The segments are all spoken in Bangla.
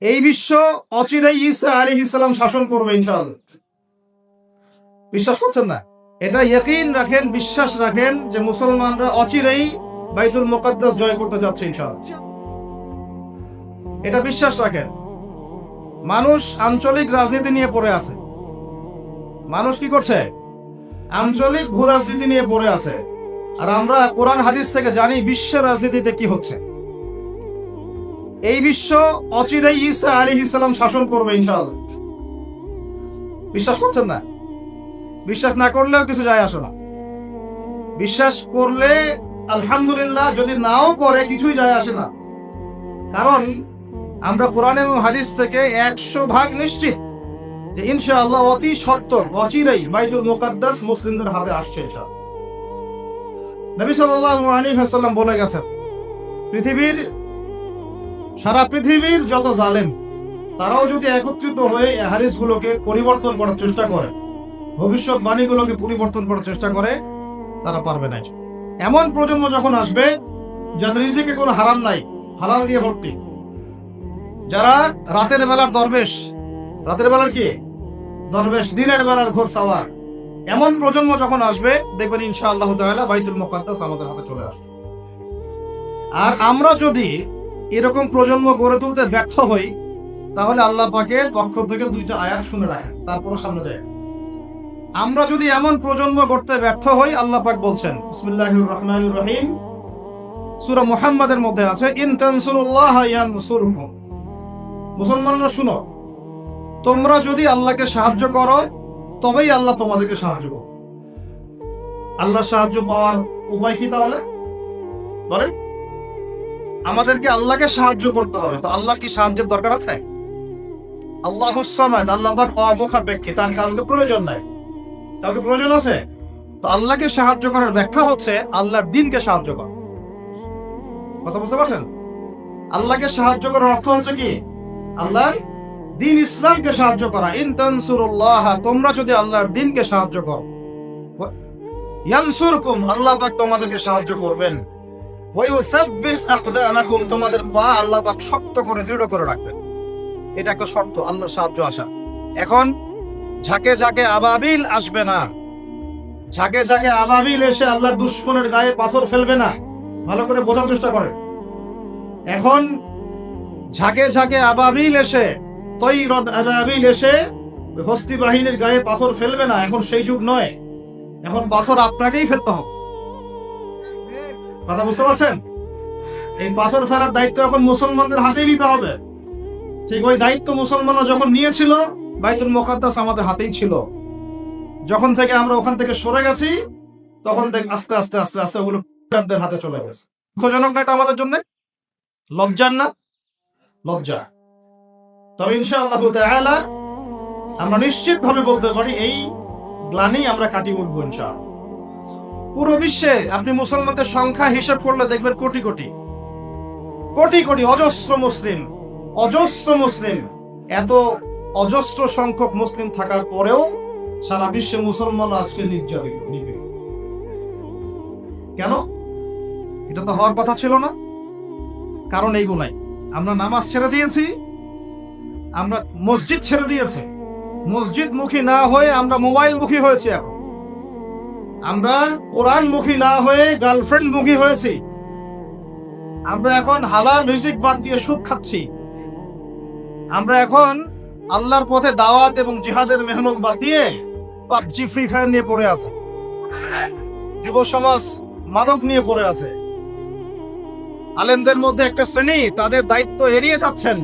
এই বিশ্ব অচিরেই ঈসা আলাইহিস সালাম শাসন করবে ইনশাআল্লাহ। বিশ্বাস করছেন না? এটা ইয়াকিন রাখেন, বিশ্বাস রাখেন যে মুসলমানরা অচিরেই বাইতুল মুকাদ্দাস জয় করতে যাচ্ছে ইনশাআল্লাহ। এটা বিশ্বাস রাখেন। মানুষ আঞ্চলিক রাজনীতি নিয়ে পড়ে আছে। মানুষ কি করছে? আঞ্চলিক ভূ রাজনীতি নিয়ে পড়ে আছে। আর আমরা কোরআন হাদিস থেকে জানি বিশ্বের রাজনীতিতে কি হচ্ছে। এই বিশ্ব অচিরেই ঈসা আলাইহিস সালাম শাসন করবে ইনশাআল্লাহ। বিশ্বাস করছেন না? বিশ্বাস না করলেও কিছু যায় আসে না। বিশ্বাস করলে আলহামদুলিল্লাহ, যদি নাও করে কিছুই যায় আসে না। কারণ আমরা কোরআন এবং হাদিস থেকে 100% নিশ্চিত যে ইনশাআল্লাহ অতি সত্বর অচিরেই বাইতুল মুকাদ্দাস মুসলিমদের হাতে আসছে ইনশাআল্লাহ। নবী সাল্লাল্লাহু আলাইহি ওয়াসাল্লাম বলে গেছেন, সারা পৃথিবীর যত জালেম তারাও যদি একত্রিত হয়ে এই হাদিসগুলোকে পরিবর্তন করার চেষ্টা করে, ভবিষ্যৎবাণীগুলোকে পরিবর্তন করার চেষ্টা করে, তারা পারবে না। এমন প্রজন্ম যখন আসবে যাদের রিজিকে কোনো হারাম নাই, হালাল দিয়ে ভর্তি, যারা রাতের বেলার দরবেশ, রাতের বেলার কি দরবেশ, দিনের বেলার ঘোর সাওয়ার, এমন প্রজন্ম যখন আসবে দেখবেন ইনশাআল্লাহ তাআলা বাইতুল মুকাদ্দাস আমাদের হাতে চলে আসবে। আর আমরা যদি এরকম প্রজন্ম গড়ে তুলতে ব্যর্থ হই, তাহলে আল্লাহ পাকের পক্ষ থেকে 2টা আয়াত শুনে রাখেন, তারপর সামনে যায়। আমরা যদি এমন প্রজন্ম গড়তে ব্যর্থ হই, আল্লাহ পাক বলছেন বিসমিল্লাহির রহমানির রহিম, সূরা মুহাম্মাদের মধ্যে আছে, ইন তানসুরুল্লাহ ইয়ানসুরকুম। মুসলমানরা শুনো, তোমরা যদি আল্লাহকে সাহায্য করো তবেই আল্লাহ তোমাদেরকে সাহায্য করবে। আল্লাহ সাহায্য পাওয়ার উপায় কি তাহলে বলেন? আমাদেরকে আল্লাহকে সাহায্য করতে হবে। তো আল্লাহর কি সাহায্যের দরকার আছে? আল্লাহুস সামাদ, আল্লাহ পাক অমুখাপেক্ষী, তার কাউকে প্রয়োজন নাই। কাউকে প্রয়োজন আছে? তো আল্লাহকে সাহায্য করার ব্যাখ্যা হচ্ছে আল্লাহর দ্বীনকে সাহায্য করা। কথা বুঝতে পারছেন? আল্লাহকে সাহায্য করার অর্থ হচ্ছে কি? আল্লাহর দ্বীন ইসলামকে সাহায্য করা। ইন তানসুরুল্লাহ, তোমরা যদি আল্লাহর দ্বীনকে সাহায্য করো, ইয়ানসুরকুম, আল্লাহ পাক তোমাদেরকে সাহায্য করবেন। ওয়া ইউসাব্বিত আকদামাকুম, তোমাদের পা আল্লাহ পাক শক্ত করে দৃঢ় করে রাখবেন। এটা একটা শর্ত আল্লাহর সাহায্য আসা। এখন ঝাঁকে ঝাঁকে আবাবিল আসবে না। ঝাঁকে ঝাঁকে আবাবিল এসে আল্লাহর দুশমনের গায়ে পাথর ফেলবে না। ভালো করে বোঝার চেষ্টা করেন। এখন ঝাঁকে ঝাঁকে আবাবিল এসে, তৈরন আবাবিল এসে হস্তি বাহিনীর গায়ে পাথর ফেলবে না। এখন সেই যুগ নয়। এখন পাথর আপনাকেই ফেলতে হবে। কথা বুঝতে পারছেন? এই পাথর ফেলার দায়িত্ব এখন মুসলমানদের হাতেই নিতে হবে। ঠিক ওই দায়িত্ব মুসলমানরা যখন নিয়েছিল, বাইতুল মুকাদ্দাস আমাদের হাতেই ছিল। যখন থেকে আমরা ওখান থেকে সরে গেছি, তখন থেকে আস্তে আস্তে আস্তে আস্তে ওগুলো কুফারদের হাতে চলে গেছে। দুঃখজনক না এটা আমাদের জন্য? লজ্জার না? লজ্জা। তবে ইনশাআল্লাহ তাআলা আমরা নিশ্চিত ভাবে বলতে পারি এই গ্লানি আমরা কাটিয়ে উঠবো ইনশাআল্লাহ। পুরো বিশ্বে আপনি মুসলমানদের সংখ্যা হিসাব করলে দেখবেন কোটি কোটি কোটি কোটি অজস্র মুসলিম, অজস্র মুসলিম। এত অজস্র সংখ্যক মুসলিম থাকার পরেও সারা বিশ্বে মুসলমান আজকে নির্যাতিত, নিপীড়িত। কেন? এটা তো হওয়ার কথা ছিল না। কারণ এইগুলাই, আমরা নামাজ ছেড়ে দিয়েছি, আমরা মসজিদ ছেড়ে দিয়েছি। মসজিদ মুখী না হয়ে আমরা মোবাইল মুখী হয়েছি। এখন আমরা কোরআন মুখী না হয়ে গার্লফ্রেন্ড মুখী হয়েছি। আমরা এখন হালাল রিজিক বাদ দিয়ে সুদ খাচ্ছি। আমরা এখন আল্লাহর পথে দাওয়াত এবং জিহাদের মেহনত বাদ দিয়ে পাবজি, ফ্রি ফায়ার নিয়ে পড়ে আছে। যুব সমাজ মাদক নিয়ে পড়ে আছে। আলেমদের মধ্যে একটা শ্রেণী তাদের দায়িত্ব এড়িয়ে যাচ্ছেন,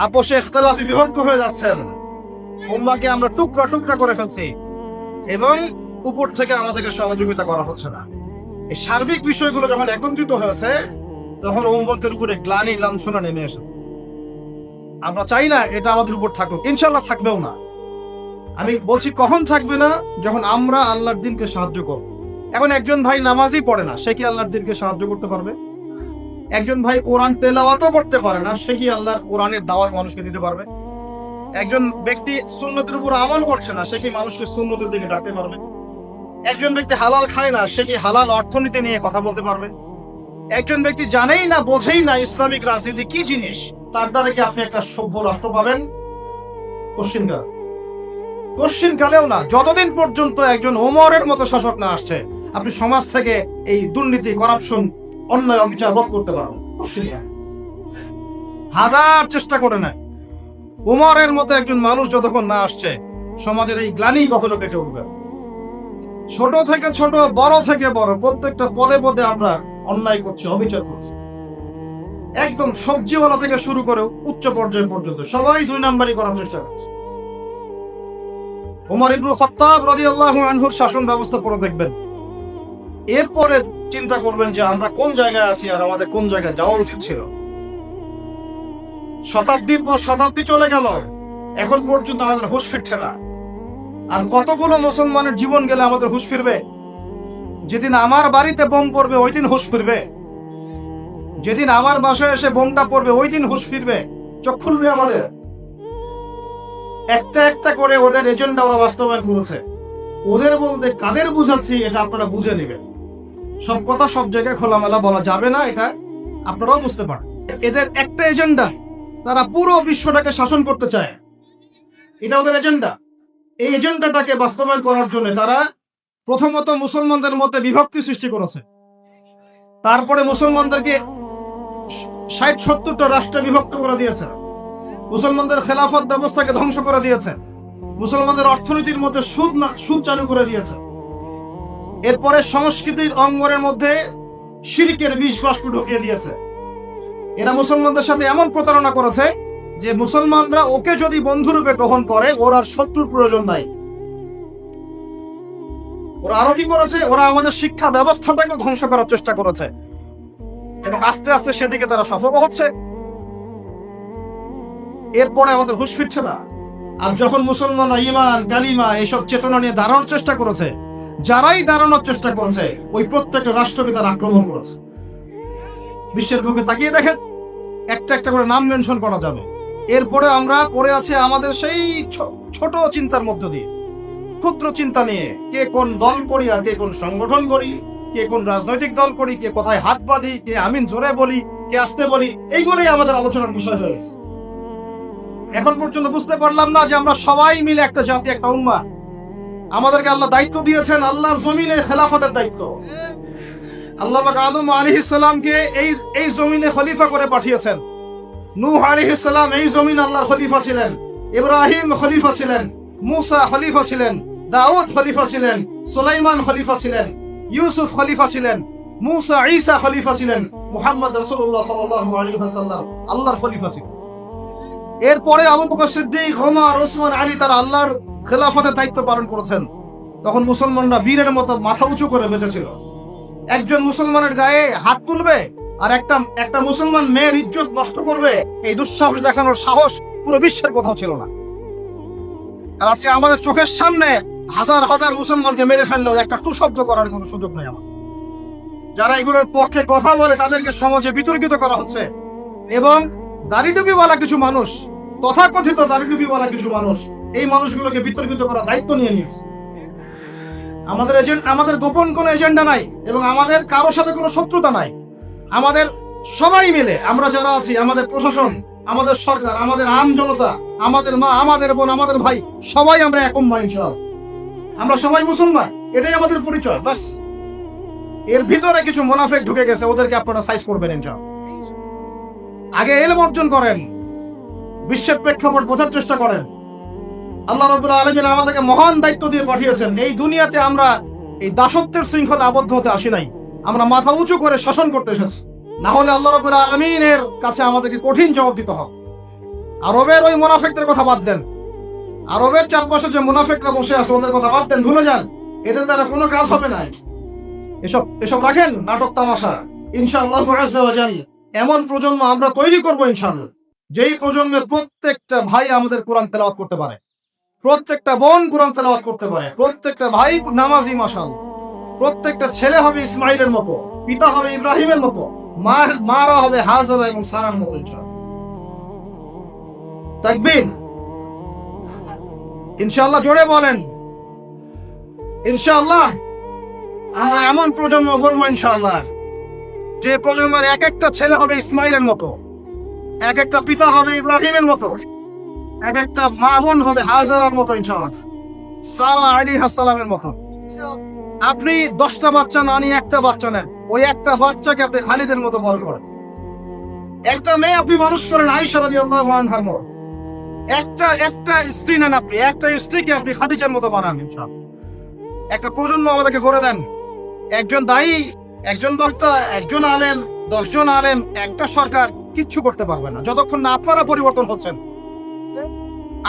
আপোষে ইখতিলাফে বিভক্ত হয়ে যাচ্ছেন। উম্মাহকে আমরা টুকরা টুকরা করে ফেলছি এবং উপর থেকে আমাদেরকে সহযোগিতা করা হচ্ছে না। এই সার্বিক বিষয়গুলো যখন একত্রিত হয়েছে, তখন উম্মতের উপরে গ্লানি, লাঞ্ছনা নেমে এসেছে। আমরা চাই না এটা আমাদের উপর থাকুক, ইনশাআল্লাহ থাকবেও না। আমি বলছি কখন থাকবে না? যখন আমরা আল্লাহর দ্বীনকে সাহায্য করব। এখন একজন ভাই নামাজই পড়ে না, সে কি আল্লাহর দ্বীনকে সাহায্য করতে পারবে? একজন ভাই কোরআন তেলাওয়াতও করতে পারে না, সে কি আল্লাহর কোরআনের দাওয়াত মানুষকে দিতে পারবে? একজন ব্যক্তি সুন্নতের উপর আমল করছে না, সে কি মানুষকে সুন্নতের দিকে ডাকতে পারবে? একজন ব্যক্তি হালাল খায় না, সে কি হালাল অর্থনীতি নিয়ে কথা বলতে পারবে? একজন ব্যক্তি জানেই না, বোঝেই না ইসলামিক রাজনীতি কি জিনিস, তার দ্বারা কি আপনি একটা সভ্য রাষ্ট্র পাবেন? কোশ্চিনকালেও না। যতদিন পর্যন্ত একজন ওমরের মতো শাসক না আসছে, আপনি সমাজ থেকে এই দুর্নীতি, করাপশন, অন্যায়, অবিচার রোধ করতে পারবেন। হাজার চেষ্টা করে নেয়, ওমরের মতো একজন মানুষ যতক্ষণ না আসছে, সমাজের এই গ্লানি কখনো কেটে উঠবে। ছোট থেকে ছোট, বড় থেকে বড়, প্রত্যেকটা পদে পদে আমরা অন্যায় করছি, অবিচার করছি। একদম সবজিওয়ালা থেকে শুরু করে উচ্চ পর্যায় পর্যন্ত সবাই 2 নাম্বারই করার চেষ্টা করছে। ওমর ইবনুল খাত্তাব রাদিয়াল্লাহু আনহুর শাসন ব্যবস্থা পড়ে দেখবেন, এরপরে চিন্তা করবেন যে আমরা কোন জায়গায় আছি আর আমাদের কোন জায়গায় যাওয়া উচিত ছিল। শতাব্দীর পর শতাব্দী চলে গেল, এখন পর্যন্ত আমাদের হুঁশ ফিরছে না। আর কতগুলো মুসলমানের জীবন গেলে আমাদের হুঁশ ফিরবে? যেদিন আমার বাড়িতে বোম পড়বে ওই দিন হুঁশ ফিরবে, যেদিন আমার বাসায় এসে বোমটা পড়বে ওই দিন হুঁশ ফিরবে, চোখ খুলবে আমাদের। একটা একটা করে ওদের এজেন্ডা ওরা বাস্তবায়ন করেছে। ওদের বলতে কাদের বুঝাচ্ছি এটা আপনারা বুঝে নেবেন। সব কথা সব জায়গায় খোলামেলা বলা যাবে না, এটা আপনারাও বুঝতে পারেন। এদের একটা এজেন্ডা, তারা পুরো বিশ্বটাকে শাসন করতে চায়, এটা ওদের এজেন্ডা। এই এজেন্ডাটাকে বাস্তবায়ন করার জন্য তারা প্রথমত মুসলমানদের মধ্যে বিভক্তি সৃষ্টি করেছে, তারপরে মুসলমানদেরকে 60-70টা রাষ্ট্রে বিভক্ত করে দিয়েছে, মুসলমানদের খেলাফত ব্যবস্থাকে ধ্বংস করে দিয়েছে, মুসলমানদের অর্থনীতির মধ্যে সুদ চালু করে দিয়েছে। এরপরে সংস্কৃতির অঙ্গনের মধ্যে শিরকের বিষ বাষ্প ঢুকিয়ে দিয়েছে। এরা মুসলমানদের সাথে এমন প্রতারণা করেছে যে মুসলমানরা ওকে যদি বন্ধুরূপে গ্রহণ করে, ওর আর শত্রুর প্রয়োজন নাই। ওরা আরো কি করেছে? ওরা আমাদের শিক্ষা ব্যবস্থাটাকে ধ্বংস করার চেষ্টা করেছে এবং আস্তে আস্তে সেদিকে তারা সফল হচ্ছে। এরপরে আমাদের হুঁশ ফিরছে না। আর যখন মুসলমানরা ঈমান, কালিমা এইসব চেতনা নিয়ে দাঁড়ানোর চেষ্টা করেছে, যারাই দাঁড়ানোর চেষ্টা করেছে ওই প্রত্যেকটা রাষ্ট্রকে তারা আক্রমণ করেছে। বিশ্বের বুকে তাকিয়ে দেখেন, একটা একটা করে নাম মেনশন করা যাবে। এরপরে আমরা পড়ে আছে আমাদের সেই ছোট চিন্তার মধ্য দিয়ে, ক্ষুদ্র চিন্তা নিয়ে, কে কোন দল করি আর কে কোন সংগঠন করি, কে কোন রাজনৈতিক দল করি, কে কোথায় হাত বাঁধি, কে আমিন জোরে বলি, কে আসতে বলি, এইগুলোই আমাদের আলোচনার বিষয় হয়ে গেছে। এখন পর্যন্ত বুঝতে পারলাম না যে আমরা সবাই মিলে একটা জাতি, একটা উম্মাহ। আমাদেরকে আল্লাহ দায়িত্ব দিয়েছেন, আল্লাহর জমিনে খেলাফতের দায়িত্ব। আল্লাহ পাক আদম আলাইহিস সালামকে এই জমিনে খলিফা করে পাঠিয়েছেন। নূহ আলাইহিস সালাম এই জমিনে আল্লাহর খলিফা ছিলেন, ইব্রাহিম খলিফা ছিলেন, মুসা খলিফা ছিলেন, দাউদ খলিফা ছিলেন, সুলাইমান খলিফা ছিলেন, ইউসুফ খলিফা ছিলেন, মুসা ঈসা খলিফা ছিলেন, মুহাম্মদ রাসূলুল্লাহ সাল্লাল্লাহু আলাইহি ওয়াসাল্লাম আল্লাহর খলিফা ছিলেন। এরপরে আবু বকর সিদ্দিক, ওমর, ওসমান, আলী তারা আল্লাহর খেলাফতের দায়িত্ব পালন করেছেন। তখন মুসলমানরা বীরের মতো মাথা উঁচু করে বেঁচেছিল। একজন মুসলমানের গায়ে হাত তুলবে আর একটা মুসলমান মেয়ের ইজ্জত নষ্ট করবে, এই দুঃসাহস দেখানোর সাহস পুরো বিশ্বের কোথাও ছিল না। আর আজকে আমাদের চোখের সামনে হাজার হাজার মুসলমানকে মেরে ফেললেও একটা টু শব্দ করার কোনো সুযোগ নেই আমার। যারা এগুলোর পক্ষে কথা বলে তাদেরকে সমাজে বিতর্কিত করা হচ্ছে এবং দাড়িটুপিওয়ালা কিছু মানুষ, তথাকথিত দাড়িটুপিওয়ালা কিছু মানুষ এই মানুষগুলোকে বিতর্কিত করার দায়িত্ব নিয়ে নিয়েছে। আমাদের গোপন কোনো এজেন্ডা নাই এবং আমাদের কারোর সাথে কোনো শত্রুতা নাই। আমাদের সবাই মিলে আমরা যারা আছি, আমাদের প্রশাসন, আমাদের সরকার, আমাদের আম জনতা, আমাদের মা, আমাদের বোন, আমাদের ভাই, সবাই আমরা এক উম্মাহ ইনশাআল্লাহ। আমরা সবাই মুসলমান, এটাই আমাদের পরিচয়। বাস এর ভিতরে কিছু মুনাফিক ঢুকে গেছে, ওদেরকে আপনারা সাইজ করবেন ইনশাআল্লাহ। আগে ইলম অর্জন করেন, বিশ্বের প্রেক্ষাপট বোঝার চেষ্টা করেন। আল্লাহ রাব্বুল আলামিন আমাদেরকে মহান দায়িত্ব দিয়ে পাঠিয়েছেন। এই দুনিয়াতে আমরা এই দাসত্বের শৃঙ্খলে আবদ্ধ হতে আসি নাই, আমরা মাথা উঁচু করে শাসন করতে এসেছি। না হলে আল্লাহ রাব্বুল আলামিনের কাছে আমাদেরকে কঠিন জবাব দিতে হবে। আরবের ওই মুনাফিকদের কথা বাদ দেন, আরবের চারপাশে যে মুনাফিকরা বসে আছে ওদের কথা বাদ দেন, ভুলে যান। এদের দ্বারা কোনো কাজ হবে না। এসব রাখেন নাটক তামাশা। ইনশাআল্লাহ আযজা ওয়া জাল এমন প্রজন্ম আমরা তৈরি করব ইনশাআল্লাহ, যেই প্রজন্মের প্রত্যেকটা ভাই আমাদের কোরআন তেলাওয়াত করতে পারে, প্রত্যেকটা বোন কোরআন তেলাওয়াত করতে পারে, প্রত্যেকটা ভাই নামাজি মাশাআল্লাহ, প্রত্যেকটা ছেলে হবে ইসমাইলের মতো, পিতা হবে ইব্রাহিমের মতো, মারা হবে হাজরা এবং সারার মতো ইনশাআল্লাহ। তাকবীর। ইনশাআল্লাহ জোরে বলেন ইনশাআল্লাহ। আমরা এমন প্রজন্ম গড়ব ইনশাআল্লাহ যে প্রজন্মের এক একটা ছেলে হবে ইসমাইলের মতো, এক একটা পিতা হবে ইব্রাহিমের মতো, এক একটা মা বোন হবে হাজারার মতো ইনশাআল্লাহ, সারা আলাইহিস সালামের মতো। আপনি 10টা বাচ্চা না নিয়ে একটা বাচ্চা নেন, ওই একটা বাচ্চাকে আপনি খালিদের মতো বড় করেন। একটা মেয়ে আপনি মানুষ করেন আয়েশা রাদিয়াল্লাহু আনহার মতো। একটা স্ত্রী নেন, আপনি একটা স্ত্রীকে আপনি খাদিজার মতো বানান ইনশাআল্লাহ। একটা প্রজন্ম আমাদেরকে গড়ে দেন। একজন দায়ী, একজন বক্তা, একজন আলেম, 10 জন আলেম, একটা সরকার কিচ্ছু করতে পারবে না যতক্ষণ না আপনারা পরিবর্তন হচ্ছেন।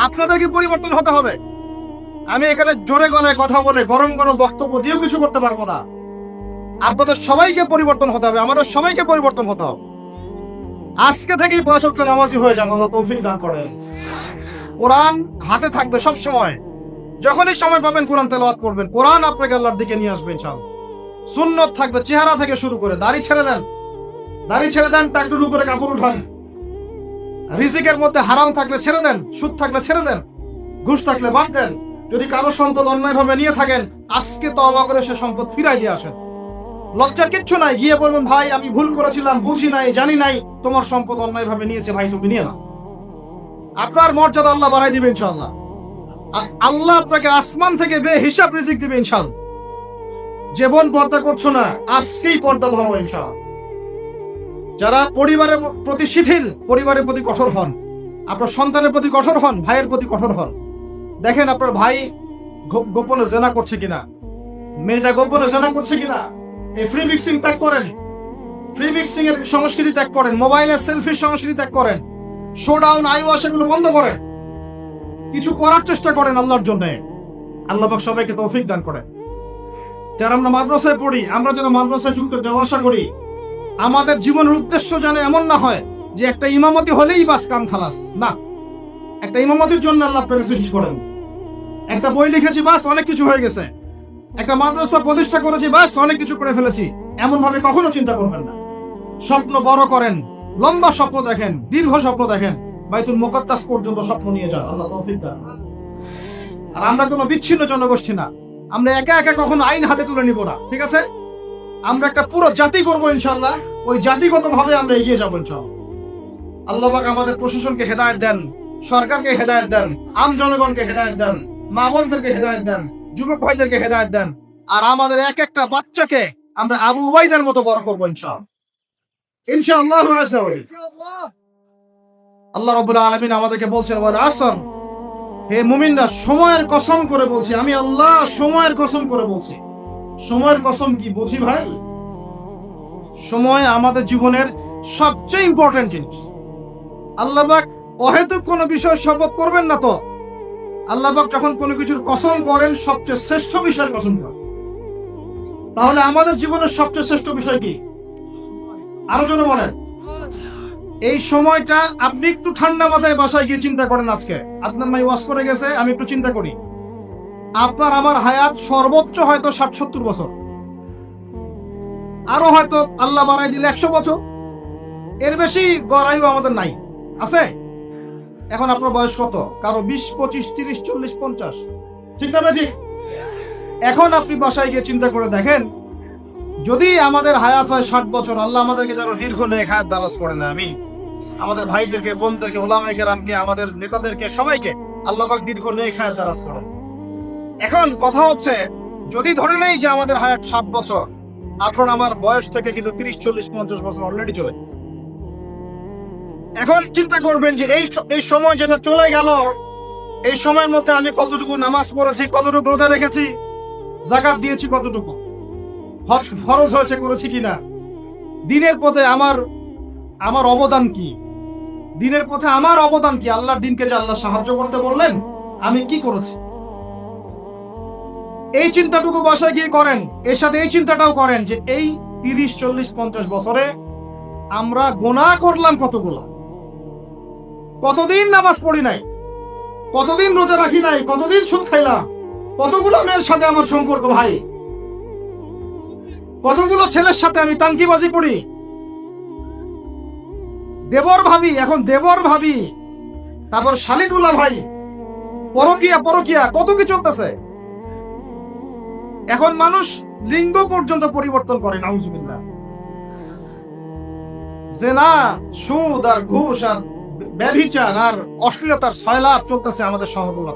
আপনাদেরকে পরিবর্তন হতে হবে। আমি এখানে জোরে গলায় কথা বলে গরম গরম বক্তব্য দিয়েও কিছু করতে পারবো না। আপনাদের সবাইকে পরিবর্তন হতে হবে, আমাদের সবাইকে পরিবর্তন হতে হবে। আজকে থেকেই 5 ওয়াক্ত নামাজি হয়ে যান, আল্লাহ তৌফিক দান করেন। কোরআন হাতে থাকবে সব সময়, যখনই সময় পাবেন কোরআন তেলাওয়াত করবেন। কোরআন আপনাকে আল্লাহর দিকে নিয়ে আসবে ইনশাআল্লাহ। সুন্নত থাকবে, চেহারা থেকে শুরু করে দাড়ি ছেড়ে দেন, টাকটুর উপরে কাপড় উঠান। রিজিকের মধ্যে হারাম থাকলে ছেড়ে দেন, সুদ থাকলে ছেড়ে দেন, ঘুষ থাকলে বাদ দেন। যদি কারো সম্পদ অন্যায়ভাবে নিয়ে থাকেন, আজকে তওবা করে সে সম্পদ ফিরাই দিয়ে আসেন। লজ্জার কিচ্ছু নাই, গিয়ে বলবেন ভাই আমি ভুল করেছিলাম, বুঝি নাই, জানি নাই, তোমার সম্পদ অন্যায়ভাবে নিয়েছে, ভাই তুমি নিয়ে নাও। আপনার মর্যাদা আল্লাহ বাড়াই দিবে ইনশাআল্লাহ। আল্লাহ আপনাকে আসমান থেকে বেহিসাব রিজিক দিবে ইনশাআল্লাহ। যে বোন পর্দা করছো না, আজকেই পর্দা ধরো ইনশাআল্লাহ। যারা পরিবারের প্রতি শিথিল, পরিবারের প্রতি কঠোর হন, আপনার সন্তানের প্রতি কঠোর হন, ভাইয়ের প্রতি কঠোর হন। দেখেন আপনার ভাই গোপনে জেনা করছে কিনা, মেয়েটা গোপনে জেনা করছে কিনা। এই ফ্রি মিক্সিং ত্যাগ করেন, ফ্রি মিক্সিং এর সংস্কৃতি ত্যাগ করেন, মোবাইলের সেলফির সংস্কৃতি ত্যাগ করেন, শোডাউন আইওয়াশ এগুলো বন্ধ করেন। কিছু করার চেষ্টা করেন আল্লাহর জন্য। আল্লাহ পাক সবাইকে তৌফিক দান করেন। যারা আমরা মাদ্রাসায় পড়ি, আমরা যেন মাদ্রাসায় যুক্ত যাওয়া আসা করি। আমাদের জীবনের উদ্দেশ্য যেন এমন না হয় যে একটা ইমামতি হলেই বাস কাম খালাস। না, একটা ইমামতির জন্য আল্লাহ আপনাকে সৃষ্টি করেন। একটা বই লিখেছি বাস অনেক কিছু হয়ে গেছে, একটা মাদ্রাসা প্রতিষ্ঠা করেছি বাস অনেক কিছু করে ফেলেছি, এমন ভাবে কখনো চিন্তা করবেন না। স্বপ্ন বড় করেন, লম্বা স্বপ্ন দেখেন, দীর্ঘ স্বপ্ন দেখেন, বাইতুল মুকাদ্দাস পর্যন্ত স্বপ্ন নিয়ে যান। আল্লাহ তৌফিক দান। আর আমরা কোনো বিচ্ছিন্ন জনগোষ্ঠী না, আমরা একা একা কখনো আইন হাতে তুলে নিব না, ঠিক আছে? আমরা একটা পুরো জাতি করবো ইনশাআল্লাহ। ওই জাতিগত ভাবে আমরা এগিয়ে যাবো ইনশাআল্লাহ। আল্লাহ পাক আমাদের প্রশাসনকে হেদায়েত দেন, সরকারকে হেদায়েত দেন, আম জনগণকে হেদায়েত দেন, মা বোনদেরকে হেদায়েত দেন, যুবক ভাইদেরকে হেদায়েত দেন। আর আমাদের এক একটা বাচ্চাকে আমরা আবু উবাইদার মতো বড় করবো ইনশাআল্লাহ। ইনশাআল্লাহ আল্লাহ রাব্বুল আলামিন আমাদেরকে বলছেন, ওয়াল আসর, হে মুমিনরা সময়ের কসম করে বলছি, আমি আল্লাহ সময়ের কসম করে বলছি। সময়ের কসম কি বুঝি ভাই? সময় আমাদের জীবনের সবচেয়ে ইম্পর্টেন্ট জিনিস। আল্লাহ পাক অহেতুক কোনো বিষয় শপথ করবেন না তো। আল্লাহ পাক যখন কোনো কিছুর কসম করেন, সবচেয়ে শ্রেষ্ঠ বিষয়ের কসম করেন। তাহলে আমাদের জীবনের সবচেয়ে শ্রেষ্ঠ বিষয় কি? আরো জন বলেন। এই সময়টা আপনি একটু ঠান্ডা মাথায় বাসায় গিয়ে চিন্তা করেন। আজকে আপনার মাই ওয়াজ করে গেছে, আমি একটু চিন্তা করি, আপনার আমার হায়াত সর্বোচ্চ হয়তো 60-70 বছর, আরো হয়তো আল্লাহ বাড়াই দিলে 100 বছর। এর বেশি গড়াইও আমাদের নাই, আছে? এখন আপনার বয়স কত? কারো 20, 25, 30, 40, 50, ঠিক না বেশি? এখন আপনি বাসায় গিয়ে চিন্তা করে দেখেন, যদি আমাদের হায়াত হয় 60 বছর, আল্লাহ আমাদেরকে যেন দীর্ঘ নেক হায়াত দারাজ করে না। আমি আমাদের ভাইদেরকে, বোনদেরকে, ওলামায়ে কেরামকে, আমাদের নেতাদেরকে, সবাইকে আল্লাহ পাক দীর্ঘ নেক হায়াত দারাজ করেন। এখন কথা হচ্ছে, যদি ধরে নেই যে আমাদের হায়াত 60 বছর, এখন আমার বয়স থেকে কিন্তু 30, 40, 50 বছর অলরেডি চলে গেছে। এখন চিন্তা করবেন যে এই সময় যেটা চলে গেল, এই সময়ের মধ্যে আমি কতটুকু নামাজ পড়েছি, কতটুকু রোজা রেখেছি, যাকাত দিয়েছি, কতটুকু হজ ফরজ হয়েছে করেছি কিনা, দিনের পথে আমার অবদান কি, দিনের পথে আমার অবদান কি, আল্লাহর দিনকে যে আল্লাহ সাহায্য করতে বললেন আমি কি করেছি। এই চিন্তাটুকু বাসায় গিয়ে করেন। এর সাথে এই চিন্তাটাও করেন যে এই 30, 40, 50 বছরে আমরা গুনাহ করলাম কতগুলো, কতদিন নামাজ পড়ি নাই, কতদিন রোজা রাখি নাই, কতদিন সুদ খাইলাম, কতগুলো মেয়ের সাথে আমার সম্পর্ক ভাই, কতগুলো ছেলের সাথে আমি টাঙ্কিবাজি করি, দেবর ভাবি, এখন দেবর ভাবি, তারপর শালিদুল্লাহ ভাই, পরকিয়া কত কি চলতেছে। এখন মানুষ লিঙ্গ পর্যন্ত পরিবর্তন করে, নাউজুবিল্লাহ। জেনা, সুদ আর ঘুষ আর ব্যভিচার আর অশ্লীলতার সয়লাব চলতেছে আমাদের শহরগুলো।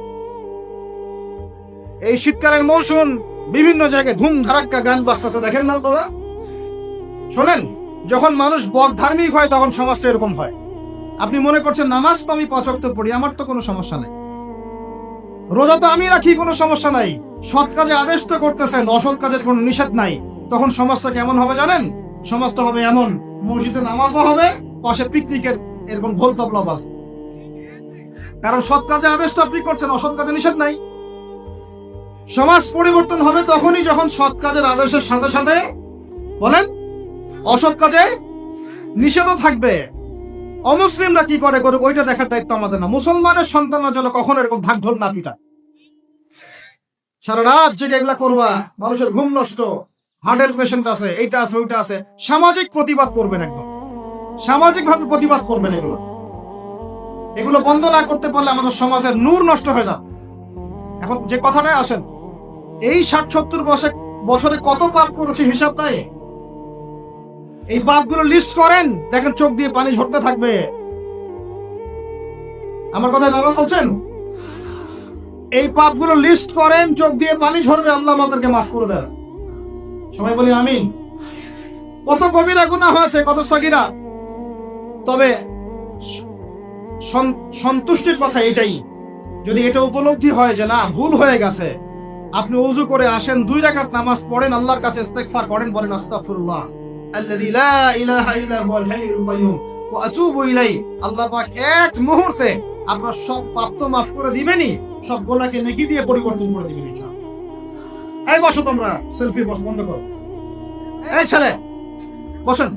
এই শীতকালের মৌসুম বিভিন্ন জায়গায় ধুম ধারাক্কা গান বাজতেছে, দেখেন না আপনারা? শোনেন, যখন মানুষ বক ধার্মিক হয় তখন সমাজটা এরকম হয়। আপনি মনে করছেন নামাজ তো আমি 5 ওয়াক্ত পড়ি, আমার তো কোনো সমস্যা নাই, রোজা তো আমি রাখি, কোনো সমস্যা নাই, সৎ কাজে আদেশ তো করতেছেন, অসৎ কাজের কোনো নিষেধ নাই, তখন সমাজটা কেমন হবে জানেন? সমাজটা হবে এমন, মসজিদে নামাজও হবে, পাশে পিকনিকের এরকম ঢোল তবলা বাজবে। কারণ সৎ কাজে আদেশ তো আপনি করছেন, অসৎ কাজে নিষেধ নাই। সমাজ পরিবর্তন হবে তখনই যখন সৎ কাজের আদেশের সাথে সাথে বলেন অসৎ কাজে নিষেধও থাকবে। অমুসলিমরা কি করে করুক ওইটা দেখার দায়িত্ব আমাদের না। মুসলমানের সন্তানরা যেন কখনো এরকম ঢাক ঢোল না পিটায়, সারা রাত জেগে এগুলা করবা, মানুষের ঘুম নষ্ট, হার্টের পেশেন্ট আছে, এইটা আছে ওইটা আছে। সামাজিক প্রতিবাদ করবেন, একদম সামাজিক ভাবে প্রতিবাদ করবেন। এগুলো বন্ধ না করতে পারলে আমাদের সমাজের নূর নষ্ট হয়ে যাবে। এখন যে কথাটাই আসেন, এই 60-70 বছরে কত পাপ করেছে হিসাব নাই। এই পাপগুলো লিস্ট করেন, দেখেন চোখ দিয়ে পানি ঝরতে থাকবে। আমার কথা নারাজ হচ্ছেন? এই পাপগুলো লিস্ট করেন, চোখ দিয়ে পানি ঝরবে, আল্লাহ আমাদেরকে মাফ করে দেন। সবাই বলি আমিন। কত কবিরা গুনাহ হয়েছে, কত সগীরা। তবে সন্তুষ্টির কথা এটাই, যদি এটা উপলব্ধি হয় যে না ভুল হয়ে গেছে, আপনি ওযু করে আসেন, 2 রাকাত নামাজ পড়েন, আল্লাহর কাছে ইস্তিগফার করেন, বলেন আস্তাগফিরুল্লাহ আল্লাযী লা ইলাহা ইল্লা হুয়াল হাইয়ুল কাইয়্যুম ওয়া আতুবু ইলাইহি। আল্লাহ পাক এক মুহূর্তে আপনার সব পাপ তো মাফ করে দিবেনই, সব গুনাহকে নেকি দিয়ে পরিবর্তন করে দিবেন ইনশাআল্লাহ। এই বসো তোমরা, সেলফি বন্ধ করো। এই ছেলে বসেন।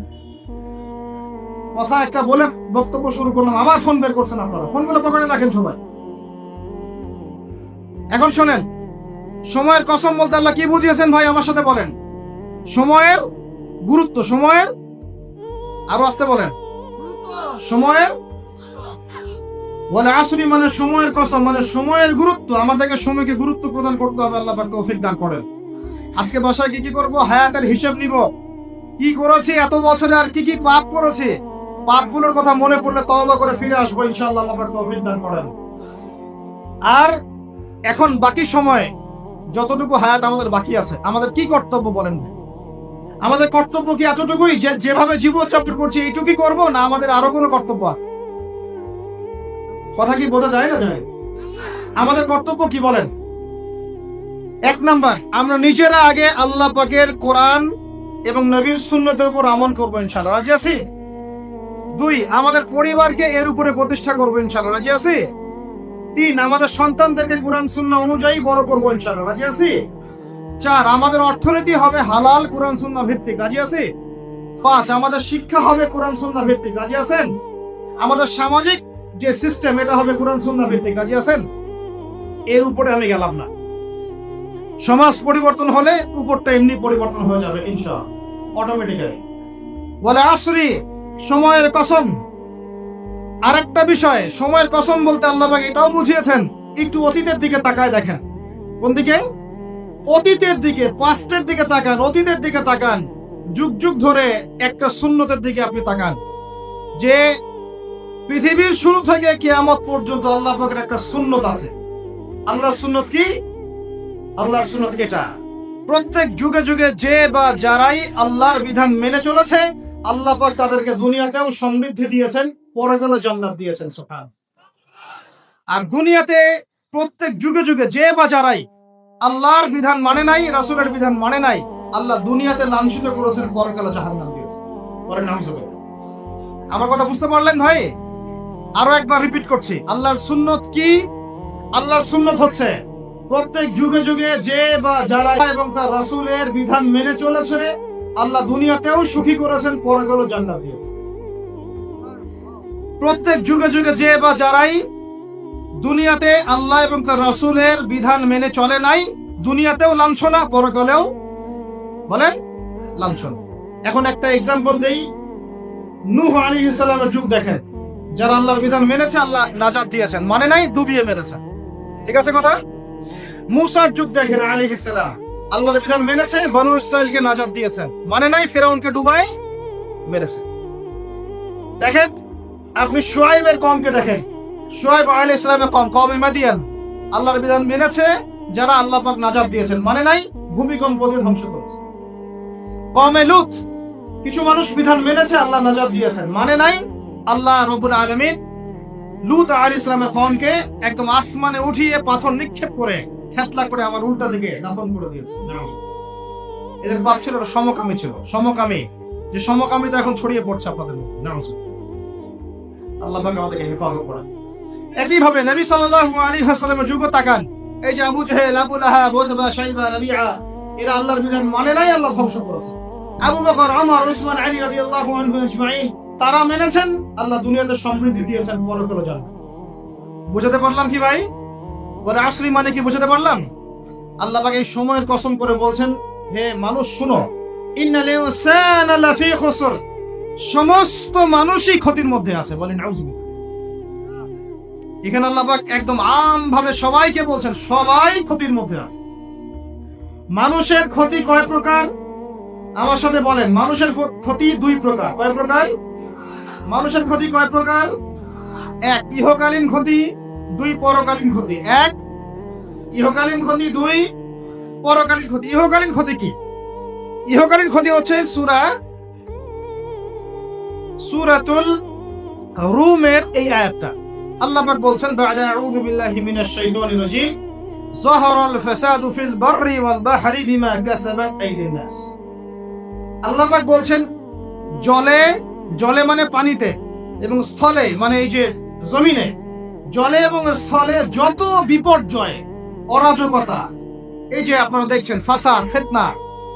কথা একটা বলে বক্তব্য শুরু করলাম, আবার ফোন বের করছেন আপনারা। ফোনগুলো পকেটে রাখেন সবাই। এখন শোনেন, সময়ের কসম বলতে আল্লাহ কি বুঝিয়েছেন ভাই আমার সাথে বলেন? সময়ের গুরুত্ব, সময়ের, আরো আসতে বলেন, সময়ের ওয়াল আসরি মানে সময়ের কসম, মানে সময়ের গুরুত্ব। আমাদেরকে সময়কে গুরুত্ব প্রদান করতে হবে। আল্লাহ পাক তৌফিক দান করেন। আজকে বাসায় কি করব? হায়াতের হিসাব নিব, কি করেছি এত বছরে, আর কি কি পাপ করেছি। পাপগুলোর কথা মনে পড়লে তওবা করে ফিরে আসবো ইনশাআল্লাহ। আল্লাহ পাক তৌফিক দান করেন। আর এখন বাকি সময় যতটুকু হায়াত আমাদের বাকি আছে, আমাদের কি কর্তব্য বলেন ভাই? আমাদের কর্তব্য কি এতটুকুই যে যেভাবে জীবনযাপন করছি এইটুকুই করব, না আমাদের আরো কোনো কর্তব্য আছে? কথা কি বোঝা যায় না? যায়। আমাদের কর্তব্য কি বলেন? 1 নাম্বার, আমরা নিজেরা আগে আল্লাহ পাকের কোরআন এবং নবীর সুন্নতের উপর আমল করবো ইনশাআল্লাহ, রাজি আছি? 2, আমাদের পরিবারকে এর উপরে প্রতিষ্ঠা করবো ইনশাআল্লাহ, রাজি আছি? 3, আমাদের সন্তানদেরকে কোরআন সুন্নাহ অনুযায়ী বড় করবো ইনশাআল্লাহ, রাজি আছি? 4, আমাদের অর্থনীতি হবে হালাল কোরআন সুন্নাহ ভিত্তিক, রাজি আছি? 5, আমাদের শিক্ষা হবে কোরআন সুন্নাহ ভিত্তিক, রাজি আছেন? আমাদের সামাজিক যে সিস্টেম এটা হবে কোরআন সুন্নাহ ভিত্তিক, রাজি আছেন? এর উপরে আমি গেলাম না। সমাজ পরিবর্তন হলে উপরটা এমনি পরিবর্তন হয়ে যাবে ইনশাআল্লাহ, অটোমেটিক্যালি। ওয়াল আসরি, সময়ের কসম। আরেকটা বিষয়, সময়ের কসম বলতে আল্লাহ পাক এটাও বুঝিয়েছেন, একটু অতীতের দিকে তাকায় দেখেন। কোন দিকে? অতীতের দিকে, পাস্টের দিকে তাকান, অতীতের দিকে তাকান। যুগ যুগ ধরে একটা সুন্নতের দিকে আপনি তাকান, যে পৃথিবীর শুরু থেকে কিয়ামত পর্যন্ত আল্লাহ পাকের একটা সুন্নত আছে। আল্লাহর সুন্নত কি? আল্লাহর সুন্নত এটা, প্রত্যেক যুগে যুগে যে বা যারাই আল্লাহর বিধান মেনে চলেছে, আল্লাহ পাক তাদেরকে দুনিয়াতেও সমৃদ্ধি দিয়েছেন, পরকালে জান্নাত দিয়েছেন। সুবহানাল্লাহ। আর দুনিয়াতে প্রত্যেক যুগে যুগে যে বা যারাই আল্লাহর বিধান মানে নাই, রাসূলের বিধান মানে নাই, আল্লাহ দুনিয়াতে লাঞ্ছিত করেছেন, পরকালে জাহান্নাম দিয়েছেন। পরের নাম হিসেবে আমার কথা বুঝতে পারলেন ভাই? আরো একবার রিপিট করছি, আল্লাহর সুন্নত কি? আল্লাহর সুন্নত হচ্ছে প্রত্যেক যুগে যুগে যে বা যারা এবং তার রাসূলের বিধান মেনে চলেছে, আল্লাহ দুনিয়াতেও সুখী করেছেন, পরকালে জান্নাত দিয়েছেন। প্রত্যেক যুগে যুগে যে বা যারাই দুনিয়াতে আল্লাহ এবং তার রাসূলের বিধান মেনে চলে নাই, দুনিয়াতেও লাঞ্ছনা, পরকালেও বলেন লাঞ্ছনা। এখন একটা এক্সাম্পল দেই, নূহ আলাইহিস সালামের যুগ দেখেন, যারা আল্লাহর বিধান মেনেছে আল্লাহ নাজাত দিয়েছেন, মানে নাই ডুবিয়ে মেরেছেন। ঠিক আছে কথা? মূসার যুগ দেখেন আলাইহিস সালাম, আল্লাহর বিধান মেনেছে, বনু ইসরাইলকে নাজাত দিয়েছেন, মানে নাই ফেরাউনকে ডুবায় মেরেছে। দেখেন, আপনি শুআইবের কওমকে দেখেন, শুআইব আলাইহিস সালামের কওমে মাদিয়ান আল্লাহর বিধান মেনেছে, যারা আল্লাহ পাক নাজাত দিয়েছেন, মানে নাই ভূমিকম্প দিয়ে ধ্বংস করেছে। কওমে লূত কিছু মানুষ বিধান মেনেছে, আল্লাহ নাজাত দিয়েছেন, মানে নাই আল্লাহ রব্বুল আলামিন লূত আলাইহিস সালামের কওমকে একদম আসমানে উঠিয়ে পাথর নিক্ষেপ করে থেতলা করে আমার উল্টা দিকে দাফন করে দিয়েছে। এদের বাপ ছিল সমকামী, ছিল সমকামী, যে সমকামিতা এখন ছড়িয়ে পড়ছে আপনাদের মধ্যে। আল্লাহ পাক আমাদেরকে হেফাজত করেন। একইভাবে নবী সাল্লাল্লাহু আলাইহি ওয়াসাল্লামের যুগ তাকান, এই যে আবু জাহেল, আবু লাহাব, উতবা, শাইবা, রাবিআ, এরা আল্লাহর বিধান মানে নাই, আল্লাহ ধ্বংস করেছে। আবু বকর, ওমর, উসমান, আলী রাদিয়াল্লাহু আনহুম আজমাইন, তারা মেনেছেন, আল্লাহ দুনিয়াতে সমৃদ্ধি দিয়েছেন, পরকালে জান্নাত। বুঝাতে পারলাম কি ভাই? বলে আসলি মানে কি বুঝাতে পারলাম? আল্লাহ পাক এই সময়ের কসম করে বলছেন, হে মানুষ শুনো, ইন্নাল ইনসানা লাফি খুসর, সমস্ত মানুষই ক্ষতির মধ্যে আছে। বলেন আউযুবিল্লাহ। এখানে আল্লাহ পাক একদম আম ভাবে সবাইকে বলছেন, সবাই ক্ষতির মধ্যে আছে। মানুষের ক্ষতি কয় প্রকার? আমার সাথে বলেন, মানুষের ক্ষতি দুই প্রকার। কয় প্রকার? মানুষের ক্ষতি কয় প্রকার? এক, ইহকালীন ক্ষতি, দুই, পরকালীন ক্ষতি। এক, ইহকালীন ক্ষতি, দুই, পরকালীন ক্ষতি। ইহকালীন ক্ষতি কি? ইহকালীন ক্ষতি হচ্ছে সূরাতুল রুমের এই আয়াতটা। আল্লাহ পাক বলছেন, বা'দা আউযু বিল্লাহি মিনাশ শাইতানির রাজীম, যাহারাল ফাসাদু ফিল বাররি ওয়াল বাহরি বিমা কাসাবাত আইদিন নাস। আল্লাহ পাক বলছেন, জলে মানে পানিতে, এবং স্থলে মানে এই যে জমিনে, জলে এবং স্থলে যত বিপর্যয়, অরাজকতা, এই যে আপনারা দেখছেন ফাসাদ, ফিতনা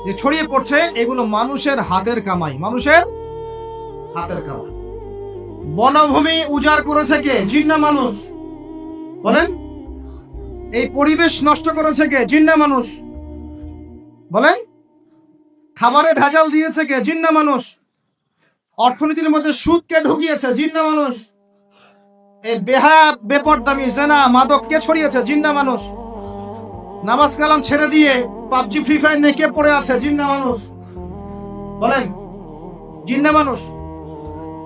যে ছড়িয়ে পড়ছে, এগুলো মানুষের হাতের কামাই, মানুষের হাতের কামাই। বনভূমি উজাড় করেছে কে? জিন না মানুষ? বলেন। এই পরিবেশ নষ্ট করেছে কে? জিন না মানুষ? বলেন। খাবারে ভেজাল দিয়েছে কে? জিন না মানুষ? অর্থনীতির মধ্যে সুদ কে ঢুকিয়েছে? জিন না মানুষ? এই বেপরদামি, জেনা, মাদক কে ছড়িয়েছে? জিন না মানুষ? নামাজ কালাম ছেড়ে দিয়ে পাবজি, ফ্রি ফায়ার নিয়ে কে পড়ে আছে? জিন না মানুষ? বলেন। জিন না মানুষ?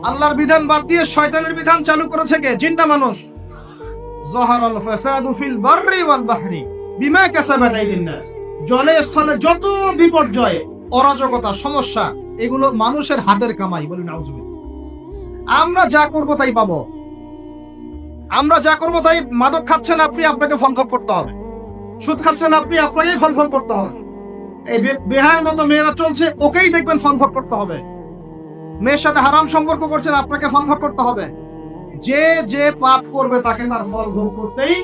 আল্লাহর বিধান বাদ দিয়ে শয়তানের বিধান চালু করেছে কে? জিন না মানুষ? যাহারাল ফাসাদু ফিল বাররি ওয়াল বাহরি বিমা কাসাবাত আইদিন নাস। জলে স্থলে যত বিপর্যয়, অরাজকতা, সমস্যা, এগুলো মানুষের হাতের কামাই। বলি নাউজুবিল্লাহ। আমরা যা করব তাই পাবো। আমরা যা করব তাই। মাদক খাচ্ছেন আপনি, আপনাকে ফল ভোগ করতে হবে। সুদ খাচ্ছেন আপনি, আপনাকেই ফল ভোগ করতে হবে। এই বেহায়ের মতো মেয়েরা চলছে, ওকেই দেখবেন ফল ভোগ করতে হবে। মেয়ের সাথে হারাম সম্পর্ক করছেন, আপনাকে ফল ভোগ করতে হবে। যে পাপ করবে তাকে তার ফল ভোগ করতেই